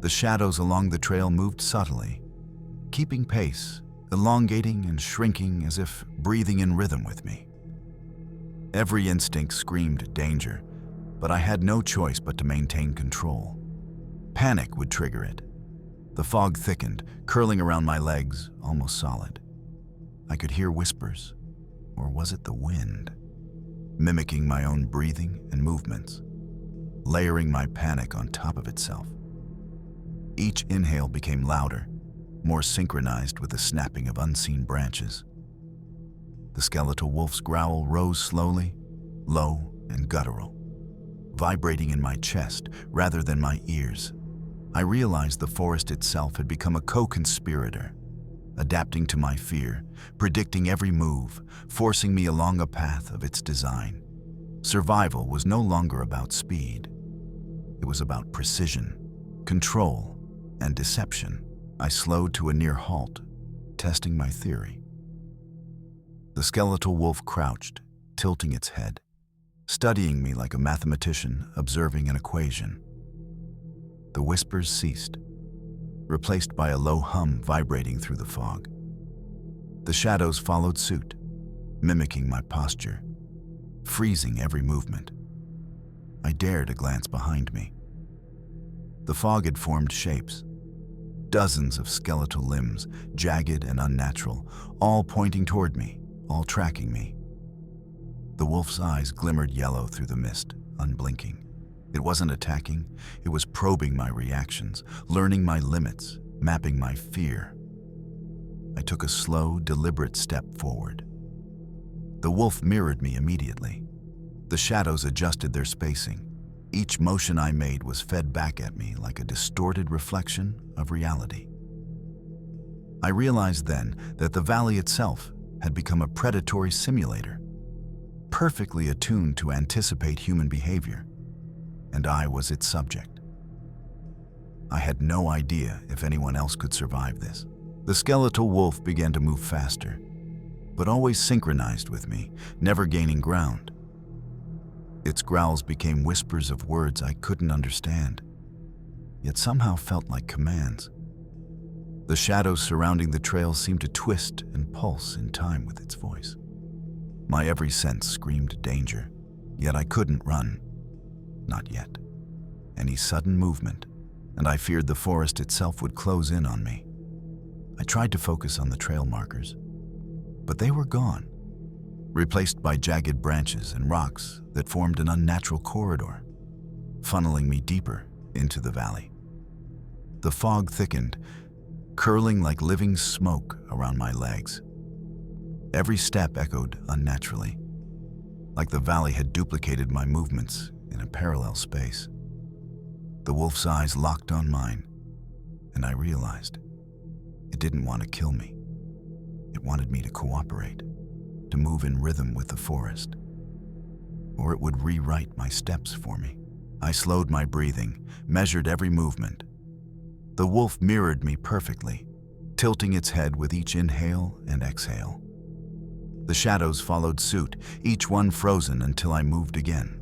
The shadows along the trail moved subtly, keeping pace, elongating and shrinking as if breathing in rhythm with me. Every instinct screamed danger, but I had no choice but to maintain control. Panic would trigger it. The fog thickened, curling around my legs, almost solid. I could hear whispers, or was it the wind, mimicking my own breathing and movements, layering my panic on top of itself. Each inhale became louder, more synchronized with the snapping of unseen branches. The skeletal wolf's growl rose slowly, low and guttural, vibrating in my chest rather than my ears. I realized the forest itself had become a co-conspirator, adapting to my fear, predicting every move, forcing me along a path of its design. Survival was no longer about speed. It was about precision, control, and deception. I slowed to a near halt, testing my theory. The skeletal wolf crouched, tilting its head, studying me like a mathematician observing an equation. The whispers ceased, replaced by a low hum vibrating through the fog. The shadows followed suit, mimicking my posture, freezing every movement. I dared a glance behind me. The fog had formed shapes, dozens of skeletal limbs, jagged and unnatural, all pointing toward me, all tracking me. The wolf's eyes glimmered yellow through the mist, unblinking. It wasn't attacking, it was probing my reactions, learning my limits, mapping my fear. I took a slow, deliberate step forward. The wolf mirrored me immediately. The shadows adjusted their spacing. Each motion I made was fed back at me like a distorted reflection of reality. I realized then that the valley itself had become a predatory simulator, perfectly attuned to anticipate human behavior, and I was its subject. I had no idea if anyone else could survive this. The skeletal wolf began to move faster, but always synchronized with me, never gaining ground. Its growls became whispers of words I couldn't understand, yet somehow felt like commands. The shadows surrounding the trail seemed to twist and pulse in time with its voice. My every sense screamed danger, yet I couldn't run. Not yet. Any sudden movement, and I feared the forest itself would close in on me. I tried to focus on the trail markers, but they were gone, replaced by jagged branches and rocks that formed an unnatural corridor, funneling me deeper into the valley. The fog thickened, curling like living smoke around my legs. Every step echoed unnaturally, like the valley had duplicated my movements in a parallel space. The wolf's eyes locked on mine, and I realized it didn't want to kill me. It wanted me to cooperate, to move in rhythm with the forest, or it would rewrite my steps for me. I slowed my breathing, measured every movement. The wolf mirrored me perfectly, tilting its head with each inhale and exhale. The shadows followed suit, each one frozen until I moved again.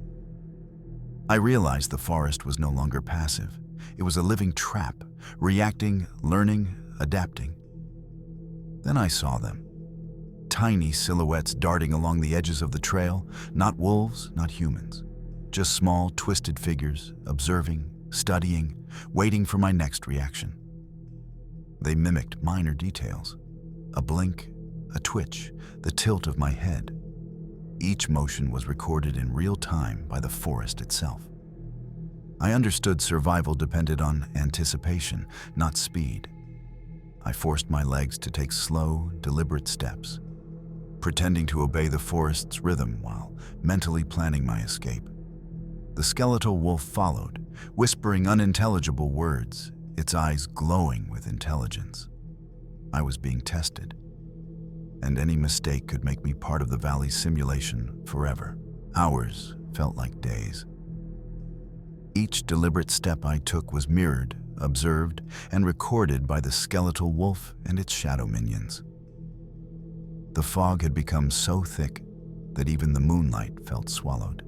I realized the forest was no longer passive. It was a living trap, reacting, learning, adapting. Then I saw them. Tiny silhouettes darting along the edges of the trail, not wolves, not humans. Just small, twisted figures, observing, studying, waiting for my next reaction. They mimicked minor details. A blink, a twitch, the tilt of my head. Each motion was recorded in real time by the forest itself. I understood survival depended on anticipation, not speed. I forced my legs to take slow, deliberate steps, pretending to obey the forest's rhythm while mentally planning my escape. The skeletal wolf followed, whispering unintelligible words, its eyes glowing with intelligence. I was being tested, and any mistake could make me part of the valley's simulation forever. Hours felt like days. Each deliberate step I took was mirrored, observed, and recorded by the skeletal wolf and its shadow minions. The fog had become so thick that even the moonlight felt swallowed.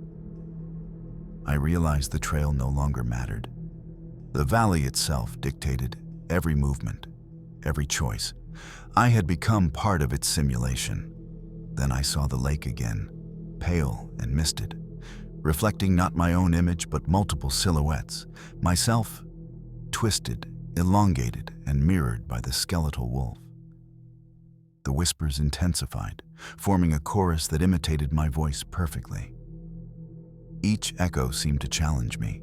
I realized the trail no longer mattered. The valley itself dictated every movement, every choice. I had become part of its simulation. Then I saw the lake again, pale and misted, reflecting not my own image but multiple silhouettes, myself twisted, elongated, and mirrored by the skeletal wolf. The whispers intensified, forming a chorus that imitated my voice perfectly. Each echo seemed to challenge me.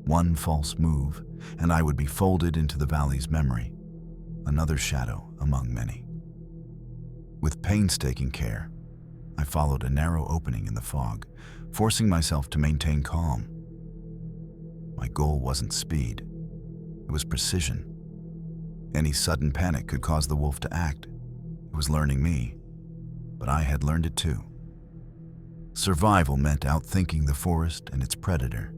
One false move, and I would be folded into the valley's memory, another shadow among many. With painstaking care, I followed a narrow opening in the fog, forcing myself to maintain calm. My goal wasn't speed, it was precision. Any sudden panic could cause the wolf to act. It was learning me, but I had learned it too. Survival meant outthinking the forest and its predator,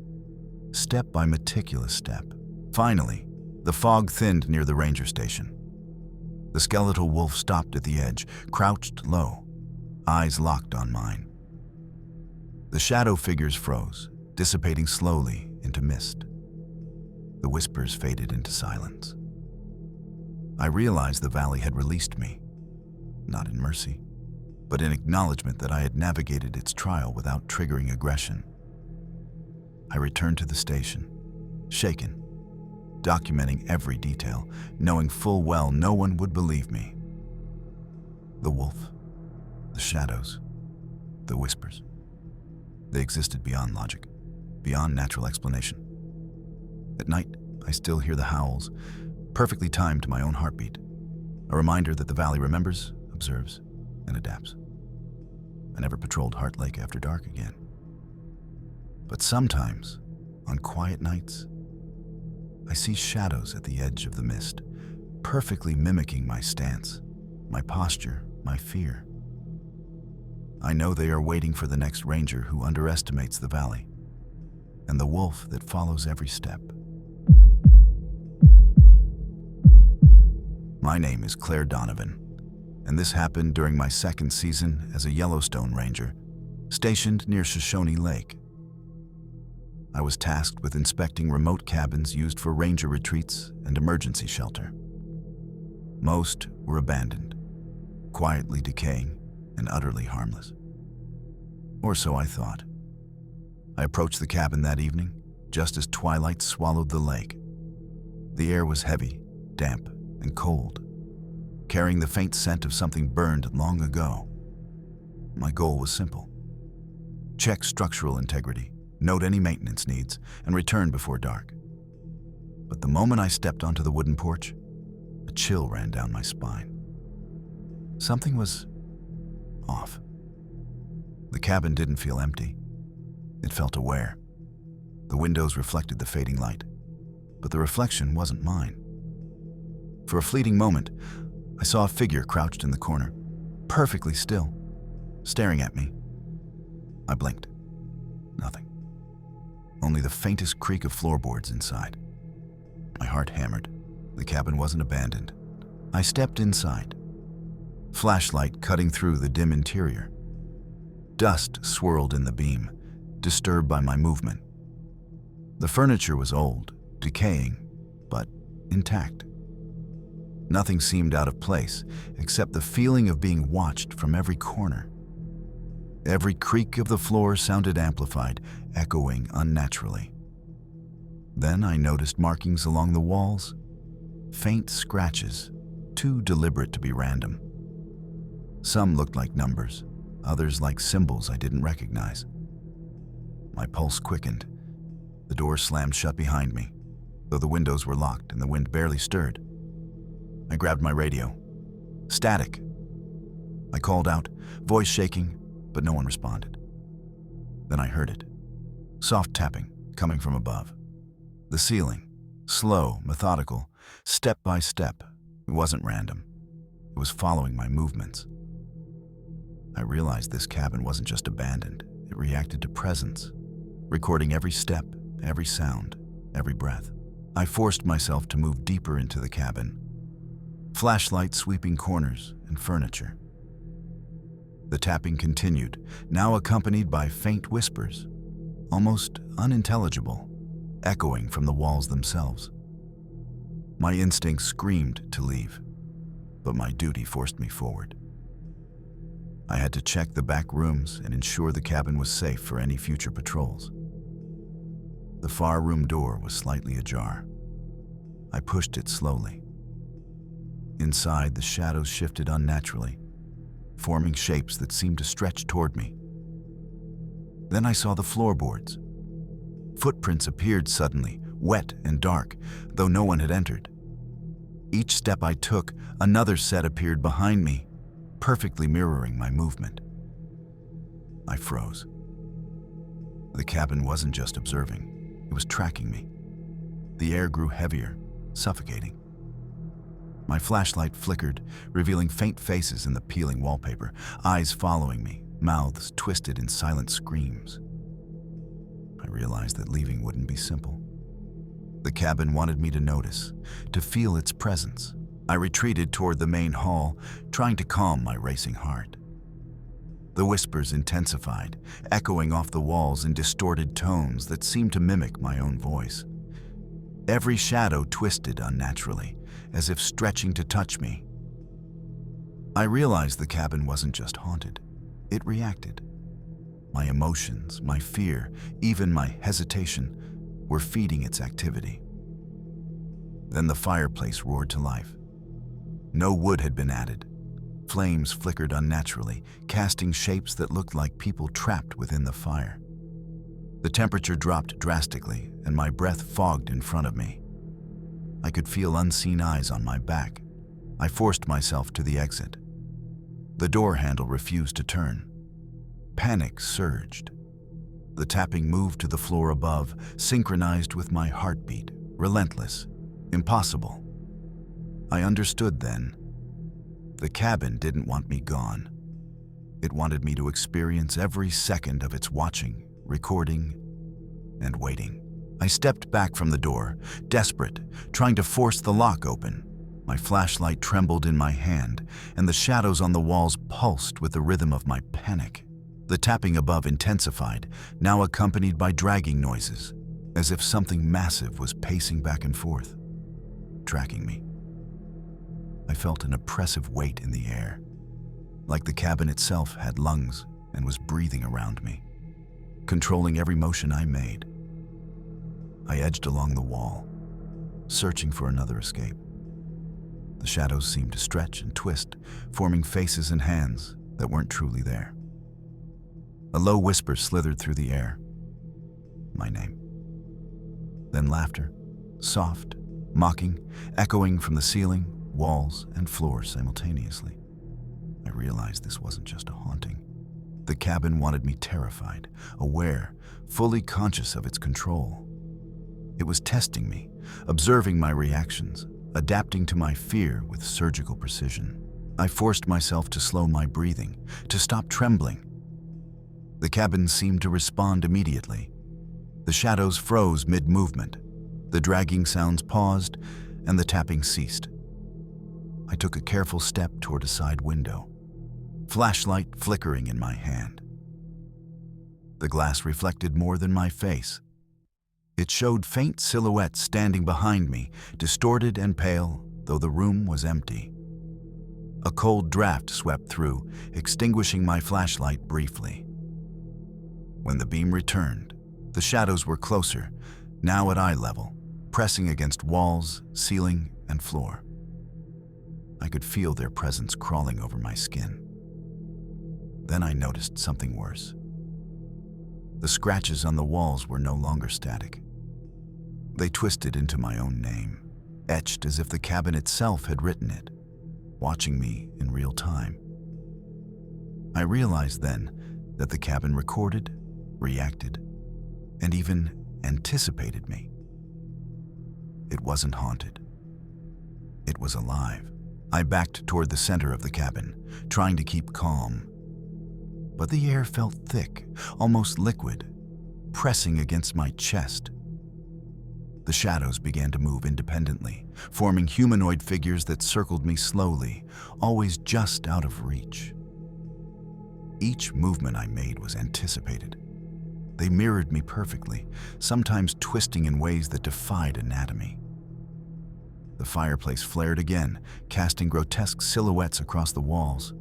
step by meticulous step. Finally, the fog thinned near the ranger station. The skeletal wolf stopped at the edge, crouched low, eyes locked on mine. The shadow figures froze, dissipating slowly into mist. The whispers faded into silence. I realized the valley had released me, not in mercy, but in acknowledgement that I had navigated its trial without triggering aggression. I returned to the station, shaken, documenting every detail, knowing full well no one would believe me. The wolf, the shadows, the whispers. They existed beyond logic, beyond natural explanation. At night, I still hear the howls, perfectly timed to my own heartbeat, a reminder that the valley remembers, observes, and adapts. I never patrolled Heart Lake after dark again. But sometimes, on quiet nights, I see shadows at the edge of the mist, perfectly mimicking my stance, my posture, my fear. I know they are waiting for the next ranger who underestimates the valley, and the wolf that follows every step. My name is Claire Donovan, and this happened during my second season as a Yellowstone Ranger, stationed near Shoshone Lake. I was tasked with inspecting remote cabins used for ranger retreats and emergency shelter. Most were abandoned, quietly decaying and utterly harmless. Or so I thought. I approached the cabin that evening, just as twilight swallowed the lake. The air was heavy, damp, and cold, carrying the faint scent of something burned long ago. My goal was simple: check structural integrity, note any maintenance needs, and return before dark. But the moment I stepped onto the wooden porch, a chill ran down my spine. Something was off. The cabin didn't feel empty. It felt aware. The windows reflected the fading light, but the reflection wasn't mine. For a fleeting moment, I saw a figure crouched in the corner, perfectly still, staring at me. I blinked. Nothing. Only the faintest creak of floorboards inside. My heart hammered. The cabin wasn't abandoned. I stepped inside. Flashlight cutting through the dim interior. Dust swirled in the beam, disturbed by my movement. The furniture was old, decaying, but intact. Nothing seemed out of place, except the feeling of being watched from every corner. Every creak of the floor sounded amplified, echoing unnaturally. Then I noticed markings along the walls, faint scratches, too deliberate to be random. Some looked like numbers, others like symbols I didn't recognize. My pulse quickened. The door slammed shut behind me, though the windows were locked and the wind barely stirred. I grabbed my radio. Static. I called out, voice shaking, but no one responded. Then I heard it. Soft tapping, coming from above. The ceiling, slow, methodical, step by step. It wasn't random. It was following my movements. I realized this cabin wasn't just abandoned. It reacted to presence, recording every step, every sound, every breath. I forced myself to move deeper into the cabin. Flashlight sweeping corners and furniture. The tapping continued, now accompanied by faint whispers, almost unintelligible, echoing from the walls themselves. My instinct screamed to leave, but my duty forced me forward. I had to check the back rooms and ensure the cabin was safe for any future patrols. The far room door was slightly ajar. I pushed it slowly. Inside, the shadows shifted unnaturally, forming shapes that seemed to stretch toward me. Then I saw the floorboards. Footprints appeared suddenly, wet and dark, though no one had entered. Each step I took, another set appeared behind me, perfectly mirroring my movement. I froze. The cabin wasn't just observing, it was tracking me. The air grew heavier, suffocating. My flashlight flickered, revealing faint faces in the peeling wallpaper, eyes following me, mouths twisted in silent screams. I realized that leaving wouldn't be simple. The cabin wanted me to notice, to feel its presence. I retreated toward the main hall, trying to calm my racing heart. The whispers intensified, echoing off the walls in distorted tones that seemed to mimic my own voice. Every shadow twisted unnaturally, as if stretching to touch me. I realized the cabin wasn't just haunted, it reacted. My emotions, my fear, even my hesitation were feeding its activity. Then the fireplace roared to life. No wood had been added. Flames flickered unnaturally, casting shapes that looked like people trapped within the fire. The temperature dropped drastically, and my breath fogged in front of me. I could feel unseen eyes on my back. I forced myself to the exit. The door handle refused to turn. Panic surged. The tapping moved to the floor above, synchronized with my heartbeat, relentless, impossible. I understood then. The cabin didn't want me gone. It wanted me to experience every second of its watching, recording, and waiting. I stepped back from the door, desperate, trying to force the lock open. My flashlight trembled in my hand, and the shadows on the walls pulsed with the rhythm of my panic. The tapping above intensified, now accompanied by dragging noises, as if something massive was pacing back and forth, tracking me. I felt an oppressive weight in the air, like the cabin itself had lungs and was breathing around me, controlling every motion I made. I edged along the wall, searching for another escape. The shadows seemed to stretch and twist, forming faces and hands that weren't truly there. A low whisper slithered through the air. My name. Then laughter, soft, mocking, echoing from the ceiling, walls, and floor simultaneously. I realized this wasn't just a haunting. The cabin wanted me terrified, aware, fully conscious of its control. It was testing me, observing my reactions, adapting to my fear with surgical precision. I forced myself to slow my breathing, to stop trembling. The cabin seemed to respond immediately. The shadows froze mid-movement. The dragging sounds paused, and the tapping ceased. I took a careful step toward a side window, flashlight flickering in my hand. The glass reflected more than my face. It showed faint silhouettes standing behind me, distorted and pale, though the room was empty. A cold draft swept through, extinguishing my flashlight briefly. When the beam returned, the shadows were closer, now at eye level, pressing against walls, ceiling, and floor. I could feel their presence crawling over my skin. Then I noticed something worse. The scratches on the walls were no longer static. They twisted into my own name, etched as if the cabin itself had written it, watching me in real time. I realized then that the cabin recorded, reacted, and even anticipated me. It wasn't haunted. It was alive. I backed toward the center of the cabin, trying to keep calm. But the air felt thick, almost liquid, pressing against my chest. The shadows began to move independently, forming humanoid figures that circled me slowly, always just out of reach. Each movement I made was anticipated. They mirrored me perfectly, sometimes twisting in ways that defied anatomy. The fireplace flared again, casting grotesque silhouettes across the walls.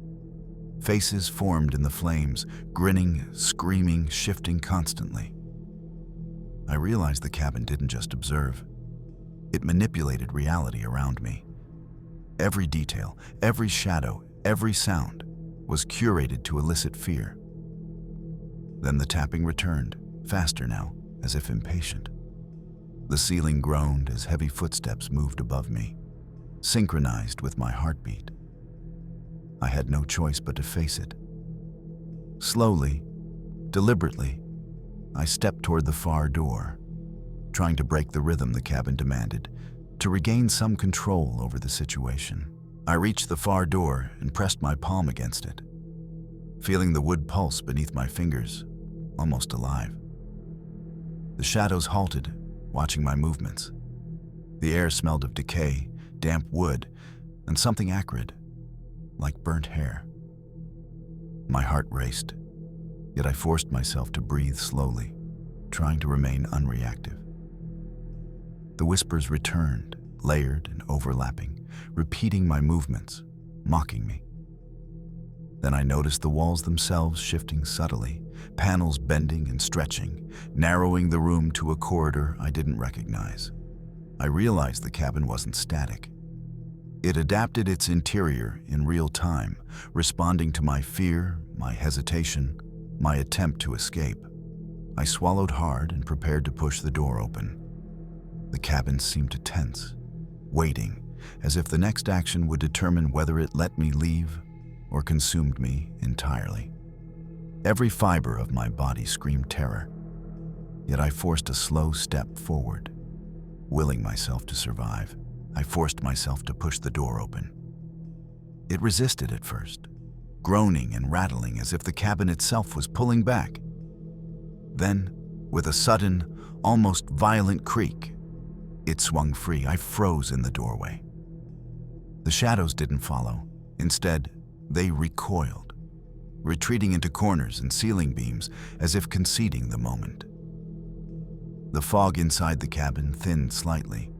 Faces formed in the flames, grinning, screaming, shifting constantly. I realized the cabin didn't just observe. It manipulated reality around me. Every detail, every shadow, every sound was curated to elicit fear. Then the tapping returned, faster now, as if impatient. The ceiling groaned as heavy footsteps moved above me, synchronized with my heartbeat. I had no choice but to face it. Slowly, deliberately, I stepped toward the far door, trying to break the rhythm the cabin demanded, to regain some control over the situation. I reached the far door and pressed my palm against it, feeling the wood pulse beneath my fingers, almost alive. The shadows halted, watching my movements. The air smelled of decay, damp wood, and something acrid, like burnt hair. My heart raced, yet I forced myself to breathe slowly, trying to remain unreactive. The whispers returned, layered and overlapping, repeating my movements, mocking me. Then I noticed the walls themselves shifting subtly, panels bending and stretching, narrowing the room to a corridor I didn't recognize. I realized the cabin wasn't static. It adapted its interior in real time, responding to my fear, my hesitation, my attempt to escape. I swallowed hard and prepared to push the door open. The cabin seemed to tense, waiting, as if the next action would determine whether it let me leave or consumed me entirely. Every fiber of my body screamed terror, yet I forced a slow step forward, willing myself to survive. I forced myself to push the door open. It resisted at first, groaning and rattling as if the cabin itself was pulling back. Then, with a sudden, almost violent creak, it swung free. I froze in the doorway. The shadows didn't follow. Instead, they recoiled, retreating into corners and ceiling beams as if conceding the moment. The fog inside the cabin thinned slightly,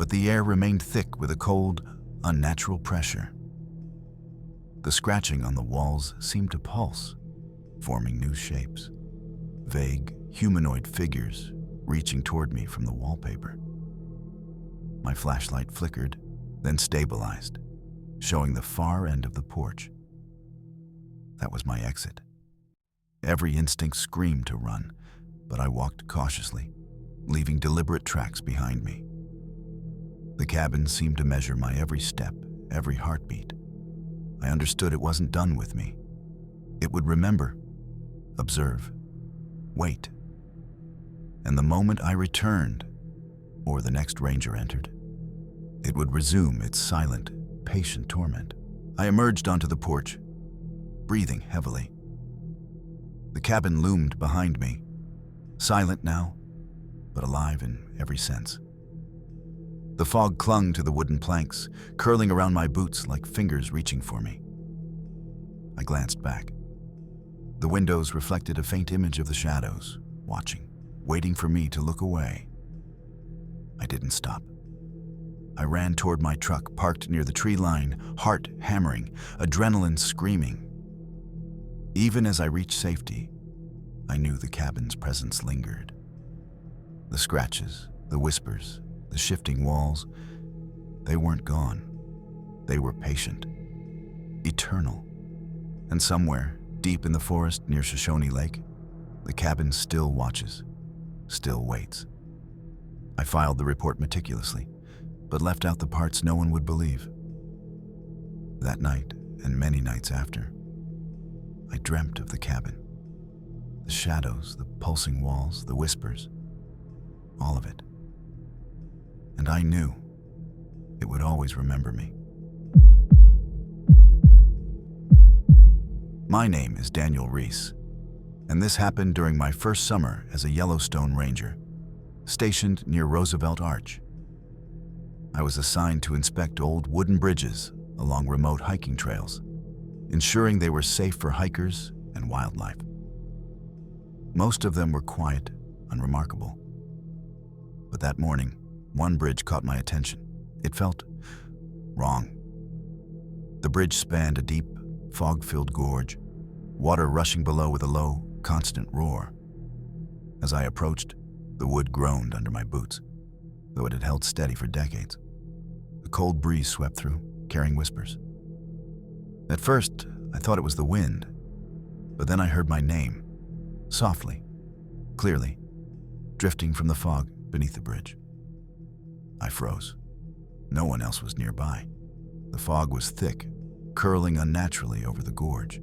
but the air remained thick with a cold, unnatural pressure. The scratching on the walls seemed to pulse, forming new shapes, vague, humanoid figures reaching toward me from the wallpaper. My flashlight flickered, then stabilized, showing the far end of the porch. That was my exit. Every instinct screamed to run, but I walked cautiously, leaving deliberate tracks behind me. The cabin seemed to measure my every step, every heartbeat. I understood it wasn't done with me. It would remember, observe, wait. And the moment I returned, or the next ranger entered, it would resume its silent, patient torment. I emerged onto the porch, breathing heavily. The cabin loomed behind me, silent now, but alive in every sense. The fog clung to the wooden planks, curling around my boots like fingers reaching for me. I glanced back. The windows reflected a faint image of the shadows, watching, waiting for me to look away. I didn't stop. I ran toward my truck parked near the tree line, heart hammering, adrenaline screaming. Even as I reached safety, I knew the cabin's presence lingered. The scratches, the whispers, the shifting walls, they weren't gone. They were patient, eternal. And somewhere, deep in the forest near Shoshone Lake, the cabin still watches, still waits. I filed the report meticulously, but left out the parts no one would believe. That night, and many nights after, I dreamt of the cabin. The shadows, the pulsing walls, the whispers, all of it. And I knew it would always remember me. My name is Daniel Reese, and this happened during my first summer as a Yellowstone Ranger, stationed near Roosevelt Arch. I was assigned to inspect old wooden bridges along remote hiking trails, ensuring they were safe for hikers and wildlife. Most of them were quiet, unremarkable. But that morning, one bridge caught my attention. It felt wrong. The bridge spanned a deep, fog-filled gorge, water rushing below with a low, constant roar. As I approached, the wood groaned under my boots, though it had held steady for decades. A cold breeze swept through, carrying whispers. At first, I thought it was the wind, but then I heard my name, softly, clearly, drifting from the fog beneath the bridge. I froze. No one else was nearby. The fog was thick, curling unnaturally over the gorge.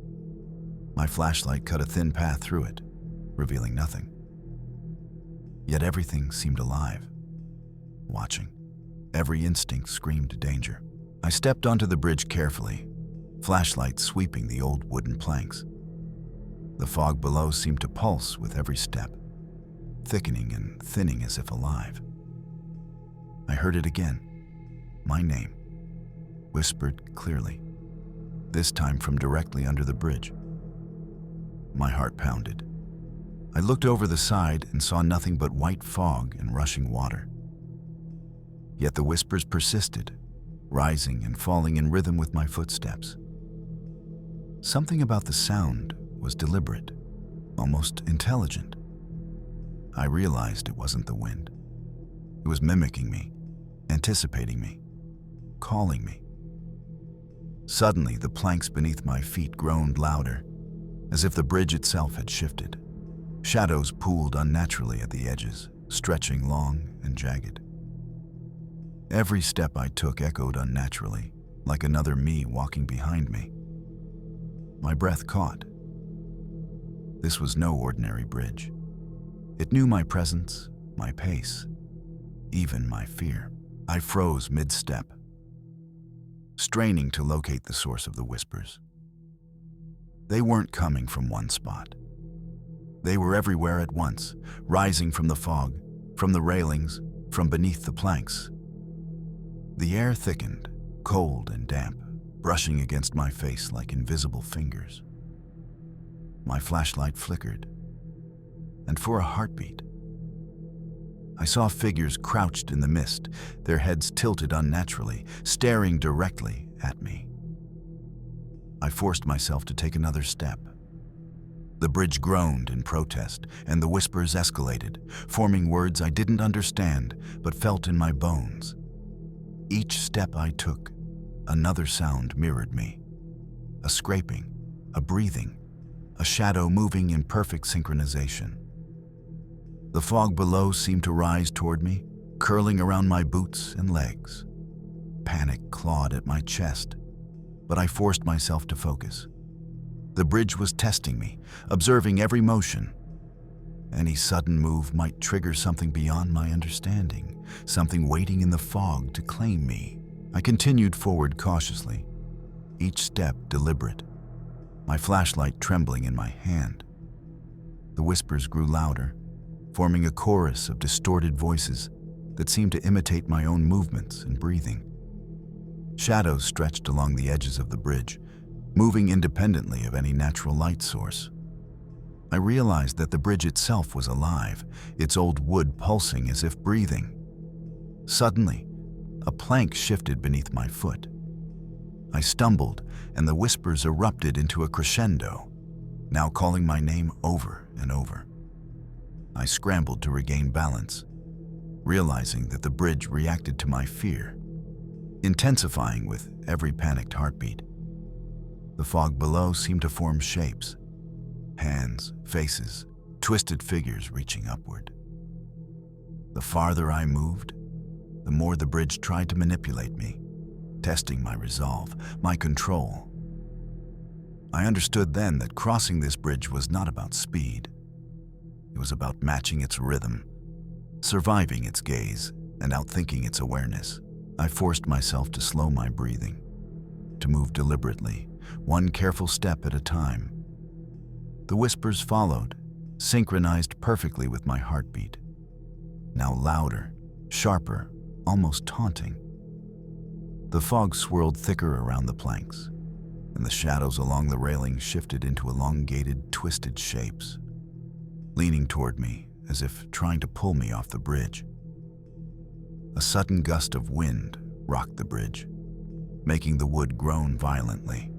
My flashlight cut a thin path through it, revealing nothing. Yet everything seemed alive, watching. Every instinct screamed danger. I stepped onto the bridge carefully, flashlight sweeping the old wooden planks. The fog below seemed to pulse with every step, thickening and thinning as if alive. I heard it again, my name, whispered clearly, this time from directly under the bridge. My heart pounded. I looked over the side and saw nothing but white fog and rushing water. Yet the whispers persisted, rising and falling in rhythm with my footsteps. Something about the sound was deliberate, almost intelligent. I realized it wasn't the wind. It was mimicking me, anticipating me, calling me. Suddenly, the planks beneath my feet groaned louder, as if the bridge itself had shifted. Shadows pooled unnaturally at the edges, stretching long and jagged. Every step I took echoed unnaturally, like another me walking behind me. My breath caught. This was no ordinary bridge. It knew my presence, my pace, even my fear. I froze mid-step, straining to locate the source of the whispers. They weren't coming from one spot. They were everywhere at once, rising from the fog, from the railings, from beneath the planks. The air thickened, cold and damp, brushing against my face like invisible fingers. My flashlight flickered, and for a heartbeat, I saw figures crouched in the mist, their heads tilted unnaturally, staring directly at me. I forced myself to take another step. The bridge groaned in protest, and the whispers escalated, forming words I didn't understand but felt in my bones. Each step I took, another sound mirrored me. A scraping, a breathing, a shadow moving in perfect synchronization. The fog below seemed to rise toward me, curling around my boots and legs. Panic clawed at my chest, but I forced myself to focus. The bridge was testing me, observing every motion. Any sudden move might trigger something beyond my understanding, something waiting in the fog to claim me. I continued forward cautiously, each step deliberate, my flashlight trembling in my hand. The whispers grew louder, forming a chorus of distorted voices that seemed to imitate my own movements and breathing. Shadows stretched along the edges of the bridge, moving independently of any natural light source. I realized that the bridge itself was alive, its old wood pulsing as if breathing. Suddenly, a plank shifted beneath my foot. I stumbled, and the whispers erupted into a crescendo, now calling my name over and over. I scrambled to regain balance, realizing that the bridge reacted to my fear, intensifying with every panicked heartbeat. The fog below seemed to form shapes, hands, faces, twisted figures reaching upward. The farther I moved, the more the bridge tried to manipulate me, testing my resolve, my control. I understood then that crossing this bridge was not about speed. It was about matching its rhythm, surviving its gaze, and outthinking its awareness. I forced myself to slow my breathing, to move deliberately, one careful step at a time. The whispers followed, synchronized perfectly with my heartbeat. Now louder, sharper, almost taunting. The fog swirled thicker around the planks, and the shadows along the railing shifted into elongated, twisted shapes, leaning toward me as if trying to pull me off the bridge. A sudden gust of wind rocked the bridge, making the wood groan violently.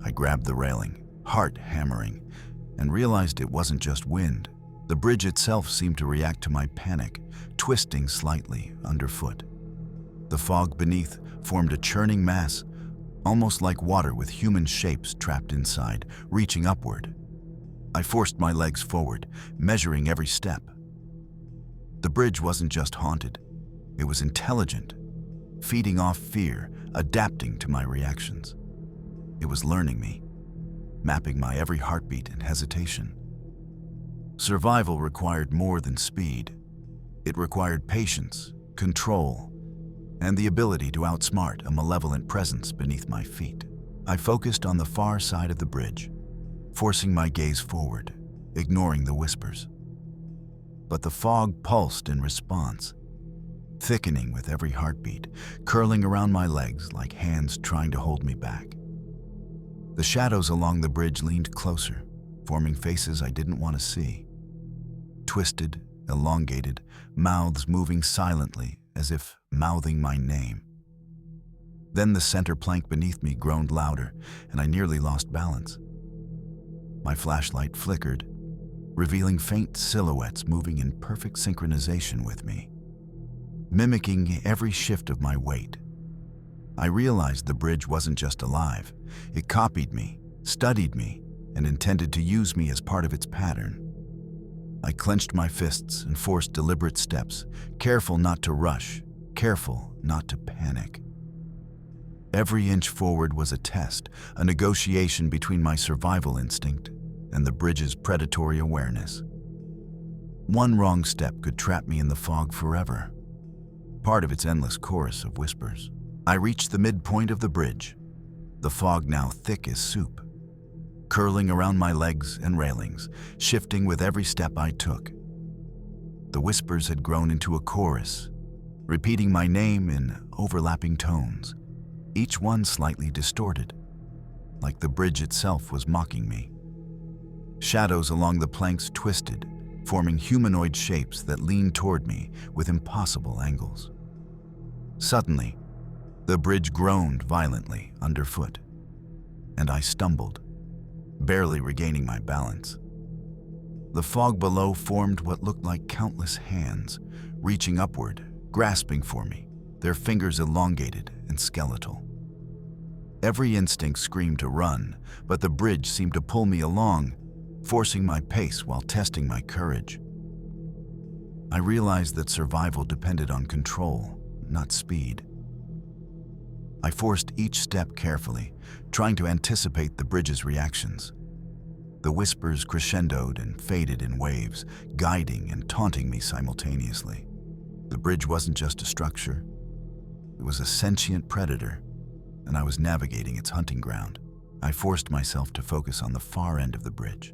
I grabbed the railing, heart hammering, and realized it wasn't just wind. The bridge itself seemed to react to my panic, twisting slightly underfoot. The fog beneath formed a churning mass, almost like water with human shapes trapped inside, reaching upward. I forced my legs forward, measuring every step. The bridge wasn't just haunted, it was intelligent, feeding off fear, adapting to my reactions. It was learning me, mapping my every heartbeat and hesitation. Survival required more than speed. It required patience, control, and the ability to outsmart a malevolent presence beneath my feet. I focused on the far side of the bridge, forcing my gaze forward, ignoring the whispers. But the fog pulsed in response, thickening with every heartbeat, curling around my legs like hands trying to hold me back. The shadows along the bridge leaned closer, forming faces I didn't want to see. Twisted, elongated, mouths moving silently as if mouthing my name. Then the center plank beneath me groaned louder, and I nearly lost balance. My flashlight flickered, revealing faint silhouettes moving in perfect synchronization with me, mimicking every shift of my weight. I realized the bridge wasn't just alive. It copied me, studied me, and intended to use me as part of its pattern. I clenched my fists and forced deliberate steps, careful not to rush, careful not to panic. Every inch forward was a test, a negotiation between my survival instinct and the bridge's predatory awareness. One wrong step could trap me in the fog forever, part of its endless chorus of whispers. I reached the midpoint of the bridge, the fog now thick as soup, curling around my legs and railings, shifting with every step I took. The whispers had grown into a chorus, repeating my name in overlapping tones, each one slightly distorted, like the bridge itself was mocking me. Shadows along the planks twisted, forming humanoid shapes that leaned toward me with impossible angles. Suddenly, the bridge groaned violently underfoot, and I stumbled, barely regaining my balance. The fog below formed what looked like countless hands, reaching upward, grasping for me, their fingers elongated and skeletal. Every instinct screamed to run, but the bridge seemed to pull me along, forcing my pace while testing my courage. I realized that survival depended on control, not speed. I forced each step carefully, trying to anticipate the bridge's reactions. The whispers crescendoed and faded in waves, guiding and taunting me simultaneously. The bridge wasn't just a structure. It was a sentient predator, and I was navigating its hunting ground. I forced myself to focus on the far end of the bridge.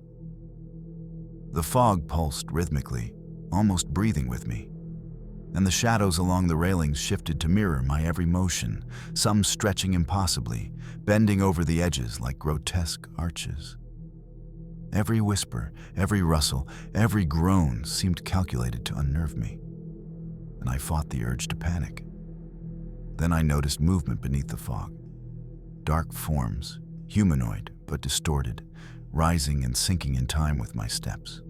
The fog pulsed rhythmically, almost breathing with me, and the shadows along the railings shifted to mirror my every motion, some stretching impossibly, bending over the edges like grotesque arches. Every whisper, every rustle, every groan seemed calculated to unnerve me, and I fought the urge to panic. Then I noticed movement beneath the fog. Dark forms, humanoid but distorted, rising and sinking in time with my steps.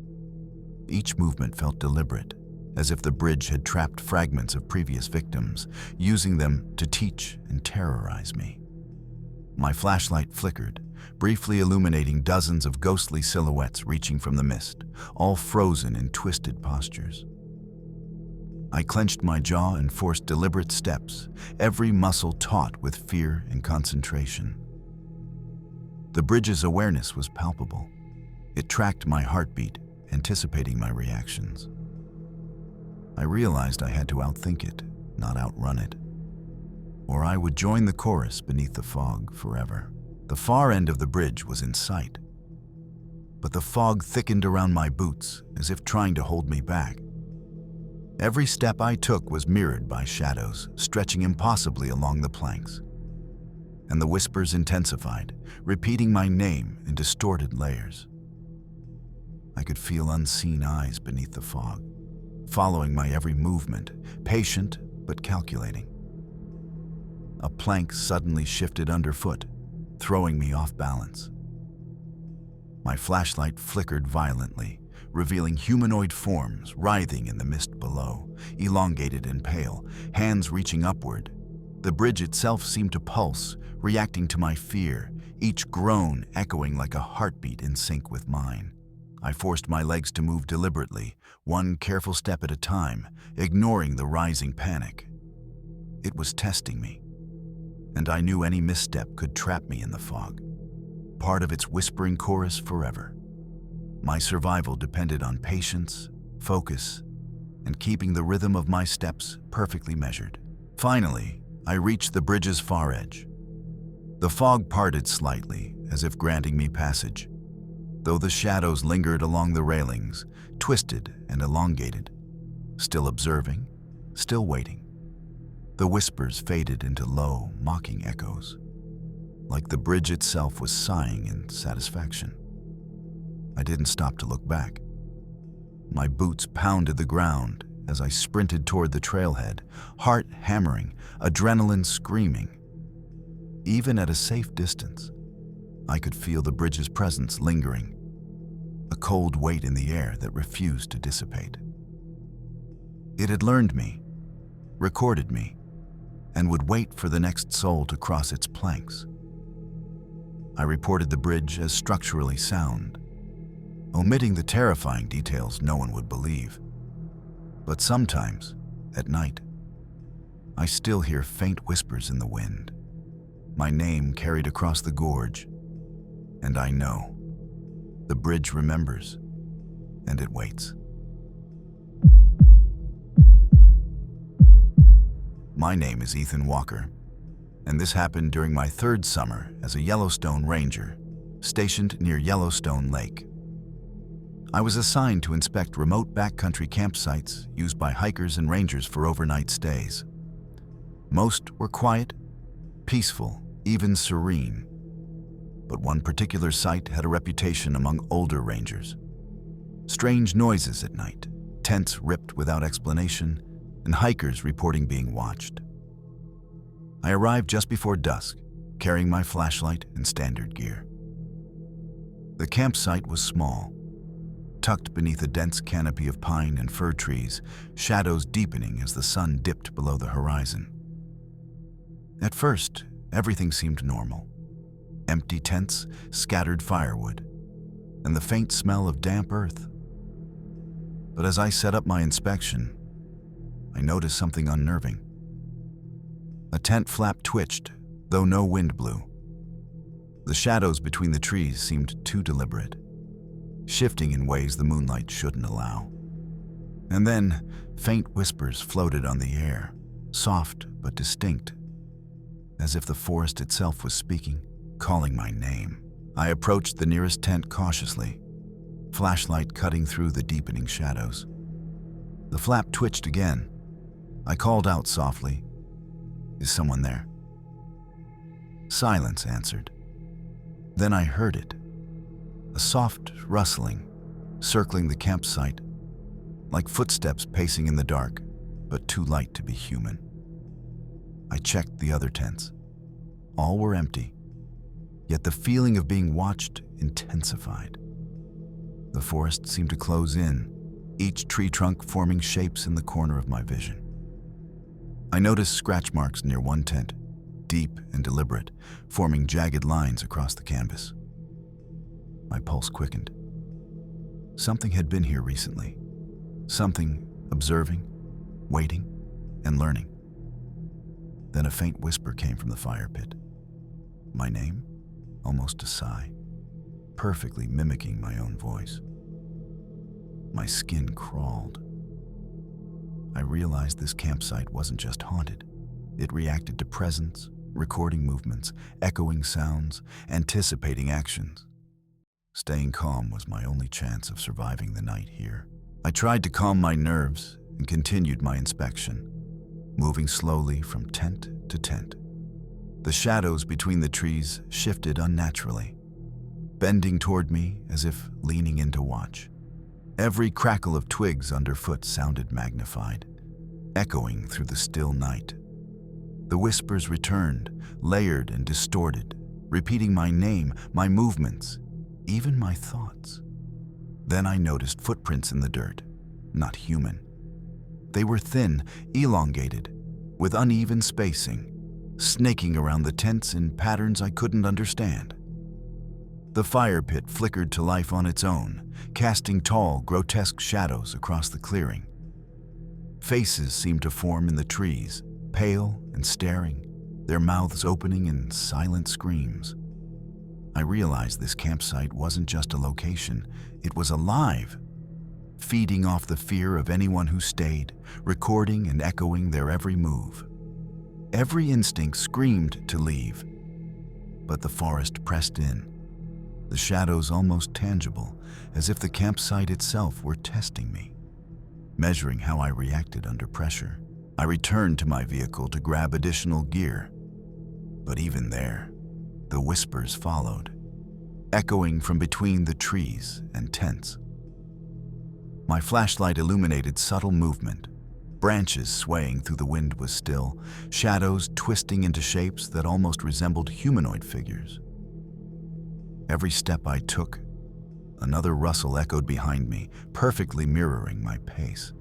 Each movement felt deliberate, as if the bridge had trapped fragments of previous victims, using them to teach and terrorize me. My flashlight flickered, briefly illuminating dozens of ghostly silhouettes reaching from the mist, all frozen in twisted postures. I clenched my jaw and forced deliberate steps, every muscle taut with fear and concentration. The bridge's awareness was palpable. It tracked my heartbeat, anticipating my reactions. I realized I had to outthink it, not outrun it, or I would join the chorus beneath the fog forever. The far end of the bridge was in sight, but the fog thickened around my boots as if trying to hold me back. Every step I took was mirrored by shadows, stretching impossibly along the planks, and the whispers intensified, repeating my name in distorted layers. I could feel unseen eyes beneath the fog, following my every movement, patient but calculating. A plank suddenly shifted underfoot, throwing me off balance. My flashlight flickered violently, revealing humanoid forms writhing in the mist below, elongated and pale, hands reaching upward. The bridge itself seemed to pulse, reacting to my fear, each groan echoing like a heartbeat in sync with mine. I forced my legs to move deliberately, one careful step at a time, ignoring the rising panic. It was testing me, and I knew any misstep could trap me in the fog, part of its whispering chorus forever. My survival depended on patience, focus, and keeping the rhythm of my steps perfectly measured. Finally, I reached the bridge's far edge. The fog parted slightly, as if granting me passage, though the shadows lingered along the railings, twisted and elongated, still observing, still waiting. The whispers faded into low, mocking echoes, like the bridge itself was sighing in satisfaction. I didn't stop to look back. My boots pounded the ground as I sprinted toward the trailhead, heart hammering, adrenaline screaming. Even at a safe distance, I could feel the bridge's presence lingering, a cold weight in the air that refused to dissipate. It had learned me, recorded me, and would wait for the next soul to cross its planks. I reported the bridge as structurally sound, omitting the terrifying details no one would believe. But sometimes, at night, I still hear faint whispers in the wind, my name carried across the gorge, and I know the bridge remembers, and it waits. My name is Ethan Walker, and this happened during my third summer as a Yellowstone Ranger, stationed near Yellowstone Lake. I was assigned to inspect remote backcountry campsites used by hikers and rangers for overnight stays. Most were quiet, peaceful, even serene. But one particular site had a reputation among older rangers. Strange noises at night, tents ripped without explanation, and hikers reporting being watched. I arrived just before dusk, carrying my flashlight and standard gear. The campsite was small, tucked beneath a dense canopy of pine and fir trees, shadows deepening as the sun dipped below the horizon. At first, everything seemed normal. Empty tents, scattered firewood, and the faint smell of damp earth. But as I set up my inspection, I noticed something unnerving. A tent flap twitched, though no wind blew. The shadows between the trees seemed too deliberate, shifting in ways the moonlight shouldn't allow. And then, faint whispers floated on the air, soft but distinct, as if the forest itself was speaking, calling my name. I approached the nearest tent cautiously, flashlight cutting through the deepening shadows. The flap twitched again. I called out softly, "Is someone there?" Silence answered. Then I heard it, a soft rustling, circling the campsite, like footsteps pacing in the dark, but too light to be human. I checked the other tents. All were empty, yet the feeling of being watched intensified. The forest seemed to close in, each tree trunk forming shapes in the corner of my vision. I noticed scratch marks near one tent, deep and deliberate, forming jagged lines across the canvas. My pulse quickened. Something had been here recently. Something observing, waiting, and learning. Then a faint whisper came from the fire pit. My name, almost a sigh, perfectly mimicking my own voice. My skin crawled. I realized this campsite wasn't just haunted. It reacted to presence, recording movements, echoing sounds, anticipating actions. Staying calm was my only chance of surviving the night here. I tried to calm my nerves and continued my inspection, moving slowly from tent to tent. The shadows between the trees shifted unnaturally, bending toward me as if leaning in to watch. Every crackle of twigs underfoot sounded magnified, echoing through the still night. The whispers returned, layered and distorted, repeating my name, my movements, even my thoughts. Then I noticed footprints in the dirt, not human. They were thin, elongated, with uneven spacing, snaking around the tents in patterns I couldn't understand. The fire pit flickered to life on its own, casting tall, grotesque shadows across the clearing. Faces seemed to form in the trees, pale and staring, their mouths opening in silent screams. I realized this campsite wasn't just a location, it was alive, feeding off the fear of anyone who stayed, recording and echoing their every move. Every instinct screamed to leave, but the forest pressed in, the shadows almost tangible, as if the campsite itself were testing me, measuring how I reacted under pressure. I returned to my vehicle to grab additional gear, but even there, the whispers followed, echoing from between the trees and tents. My flashlight illuminated subtle movement. Branches swaying through the wind was still, shadows twisting into shapes that almost resembled humanoid figures. Every step I took, another rustle echoed behind me, perfectly mirroring my pace.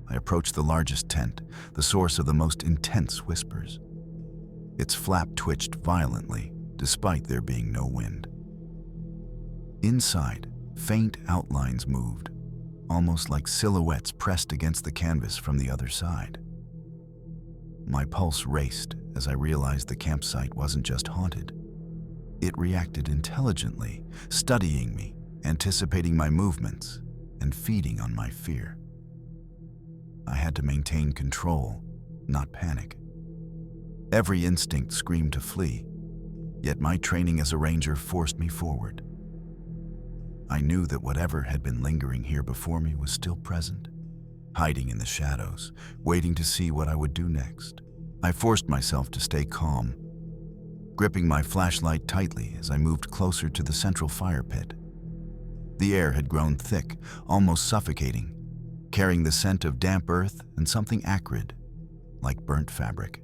I approached the largest tent, the source of the most intense whispers. Its flap twitched violently, despite there being no wind. Inside, faint outlines moved, almost like silhouettes pressed against the canvas from the other side. My pulse raced as I realized the campsite wasn't just haunted. It reacted intelligently, studying me, anticipating my movements, and feeding on my fear. I had to maintain control, not panic. Every instinct screamed to flee, yet my training as a ranger forced me forward. I knew that whatever had been lingering here before me was still present, hiding in the shadows, waiting to see what I would do next. I forced myself to stay calm, gripping my flashlight tightly as I moved closer to the central fire pit. The air had grown thick, almost suffocating, carrying the scent of damp earth and something acrid, like burnt fabric.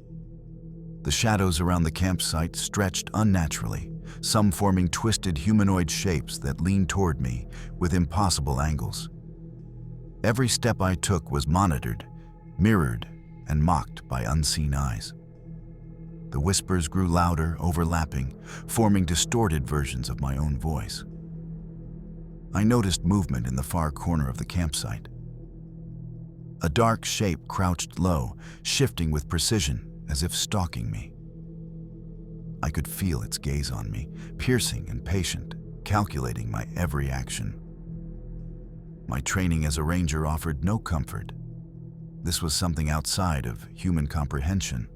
The shadows around the campsite stretched unnaturally, some forming twisted humanoid shapes that leaned toward me with impossible angles. Every step I took was monitored, mirrored, and mocked by unseen eyes. The whispers grew louder, overlapping, forming distorted versions of my own voice. I noticed movement in the far corner of the campsite. A dark shape crouched low, shifting with precision, as if stalking me. I could feel its gaze on me, piercing and patient, calculating my every action. My training as a ranger offered no comfort. This was something outside of human comprehension.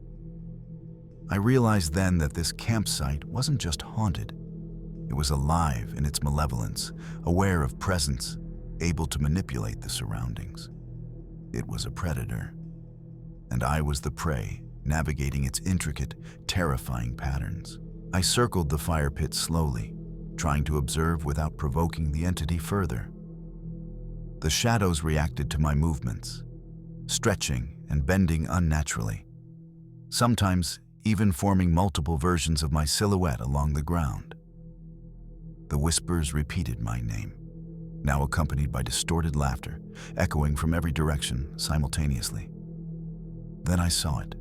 I realized then that this campsite wasn't just haunted. It was alive in its malevolence, aware of presence, able to manipulate the surroundings. It was a predator, and I was the prey, navigating its intricate, terrifying patterns. I circled the fire pit slowly, trying to observe without provoking the entity further. The shadows reacted to my movements, stretching and bending unnaturally, sometimes even forming multiple versions of my silhouette along the ground. The whispers repeated my name, now accompanied by distorted laughter, echoing from every direction simultaneously. Then I saw it.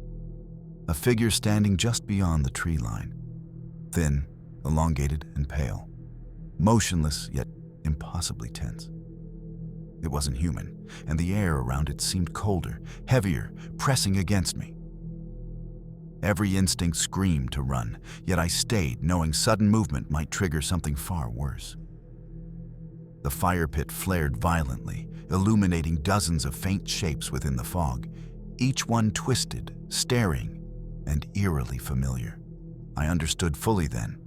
A figure standing just beyond the tree line, thin, elongated, and pale, motionless yet impossibly tense. It wasn't human, and the air around it seemed colder, heavier, pressing against me. Every instinct screamed to run, yet I stayed, knowing sudden movement might trigger something far worse. The fire pit flared violently, illuminating dozens of faint shapes within the fog, each one twisted, staring, and eerily familiar. I understood fully then.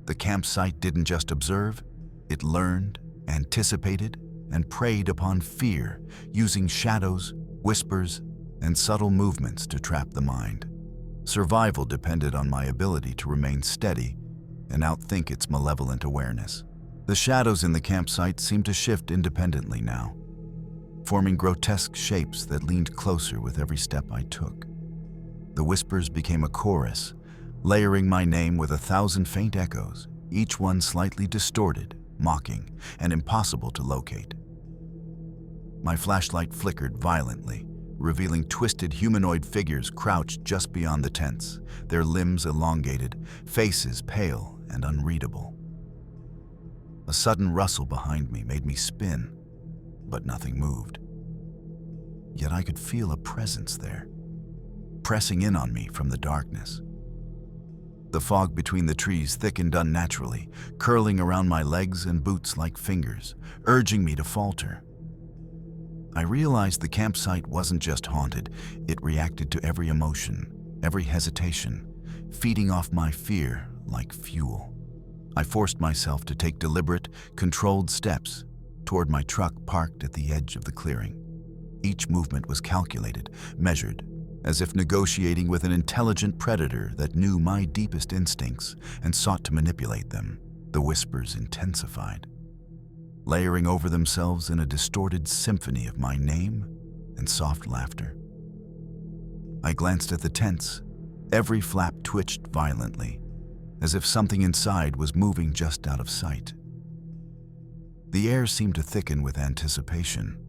The campsite didn't just observe, it learned, anticipated, and preyed upon fear, using shadows, whispers, and subtle movements to trap the mind. Survival depended on my ability to remain steady and outthink its malevolent awareness. The shadows in the campsite seemed to shift independently now, forming grotesque shapes that leaned closer with every step I took. The whispers became a chorus, layering my name with 1,000 faint echoes, each one slightly distorted, mocking, and impossible to locate. My flashlight flickered violently, revealing twisted humanoid figures crouched just beyond the tents, their limbs elongated, faces pale and unreadable. A sudden rustle behind me made me spin, but nothing moved. Yet I could feel a presence there, pressing in on me from the darkness. The fog between the trees thickened unnaturally, curling around my legs and boots like fingers, urging me to falter. I realized the campsite wasn't just haunted, it reacted to every emotion, every hesitation, feeding off my fear like fuel. I forced myself to take deliberate, controlled steps toward my truck parked at the edge of the clearing. Each movement was calculated, measured, as if negotiating with an intelligent predator that knew my deepest instincts and sought to manipulate them. The whispers intensified, layering over themselves in a distorted symphony of my name and soft laughter. I glanced at the tents. Every flap twitched violently, as if something inside was moving just out of sight. The air seemed to thicken with anticipation.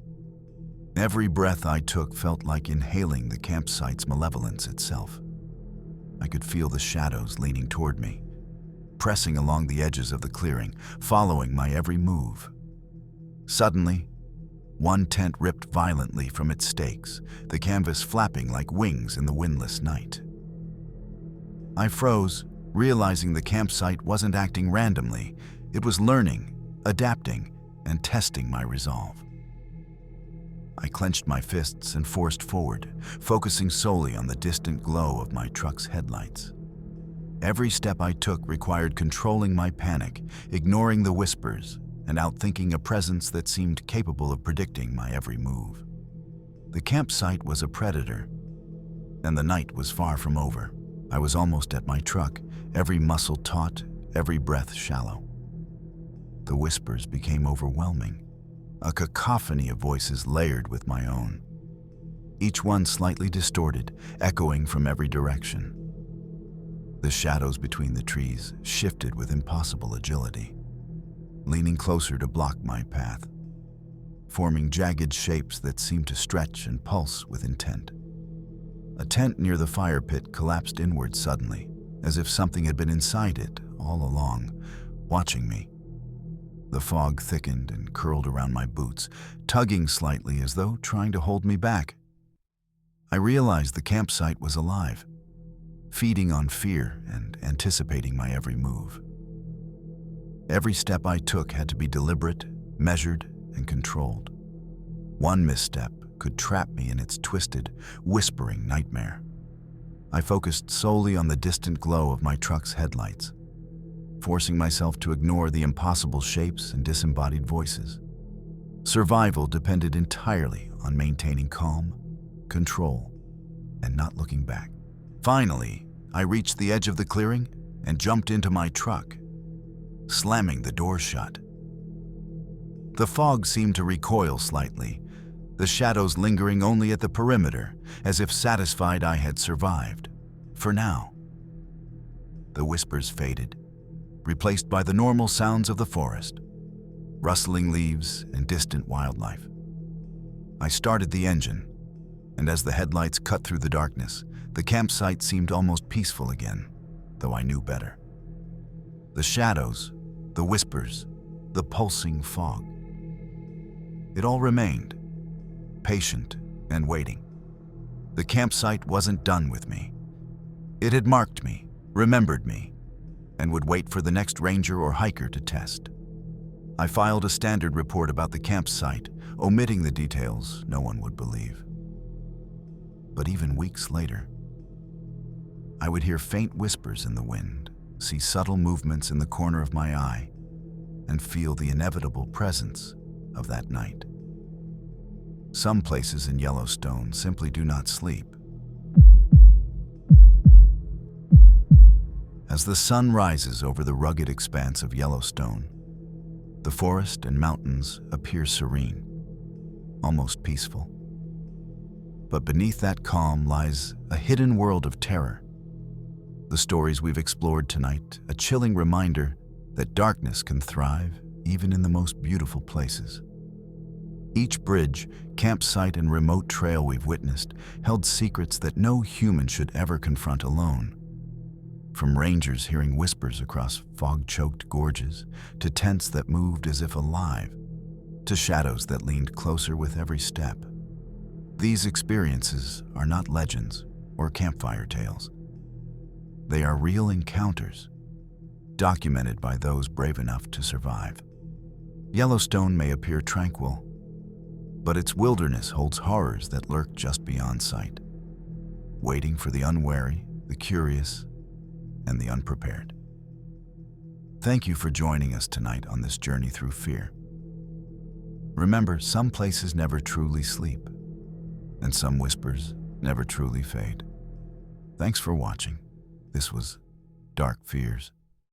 Every breath I took felt like inhaling the campsite's malevolence itself. I could feel the shadows leaning toward me, pressing along the edges of the clearing, following my every move. Suddenly, one tent ripped violently from its stakes, the canvas flapping like wings in the windless night. I froze, realizing the campsite wasn't acting randomly. It was learning, adapting, and testing my resolve. I clenched my fists and forced forward, focusing solely on the distant glow of my truck's headlights. Every step I took required controlling my panic, ignoring the whispers, and outthinking a presence that seemed capable of predicting my every move. The campsite was a predator, and the night was far from over. I was almost at my truck, every muscle taut, every breath shallow. The whispers became overwhelming, a cacophony of voices layered with my own, each one slightly distorted, echoing from every direction. The shadows between the trees shifted with impossible agility, leaning closer to block my path, forming jagged shapes that seemed to stretch and pulse with intent. A tent near the fire pit collapsed inward suddenly, as if something had been inside it all along, watching me. The fog thickened and curled around my boots, tugging slightly as though trying to hold me back. I realized the campsite was alive, feeding on fear and anticipating my every move. Every step I took had to be deliberate, measured, and controlled. One misstep could trap me in its twisted, whispering nightmare. I focused solely on the distant glow of my truck's headlights, forcing myself to ignore the impossible shapes and disembodied voices. Survival depended entirely on maintaining calm, control, and not looking back. Finally, I reached the edge of the clearing and jumped into my truck, slamming the door shut. The fog seemed to recoil slightly, the shadows lingering only at the perimeter, as if satisfied I had survived. For now. The whispers faded, replaced by the normal sounds of the forest, rustling leaves and distant wildlife. I started the engine, and as the headlights cut through the darkness, the campsite seemed almost peaceful again, though I knew better. The shadows, the whispers, the pulsing fog. It all remained, patient and waiting. The campsite wasn't done with me. It had marked me, remembered me, and would wait for the next ranger or hiker to test. I filed a standard report about the campsite, omitting the details no one would believe. But even weeks later, I would hear faint whispers in the wind, see subtle movements in the corner of my eye, and feel the inevitable presence of that night. Some places in Yellowstone simply do not sleep. As the sun rises over the rugged expanse of Yellowstone, the forest and mountains appear serene, almost peaceful. But beneath that calm lies a hidden world of terror. The stories we've explored tonight, a chilling reminder that darkness can thrive even in the most beautiful places. Each bridge, campsite, and remote trail we've witnessed held secrets that no human should ever confront alone. From rangers hearing whispers across fog-choked gorges, to tents that moved as if alive, to shadows that leaned closer with every step. These experiences are not legends or campfire tales. They are real encounters, documented by those brave enough to survive. Yellowstone may appear tranquil, but its wilderness holds horrors that lurk just beyond sight, waiting for the unwary, the curious, and the unprepared. Thank you for joining us tonight on this journey through fear. Remember, some places never truly sleep, and some whispers never truly fade. Thanks for watching. This was Dark Fears.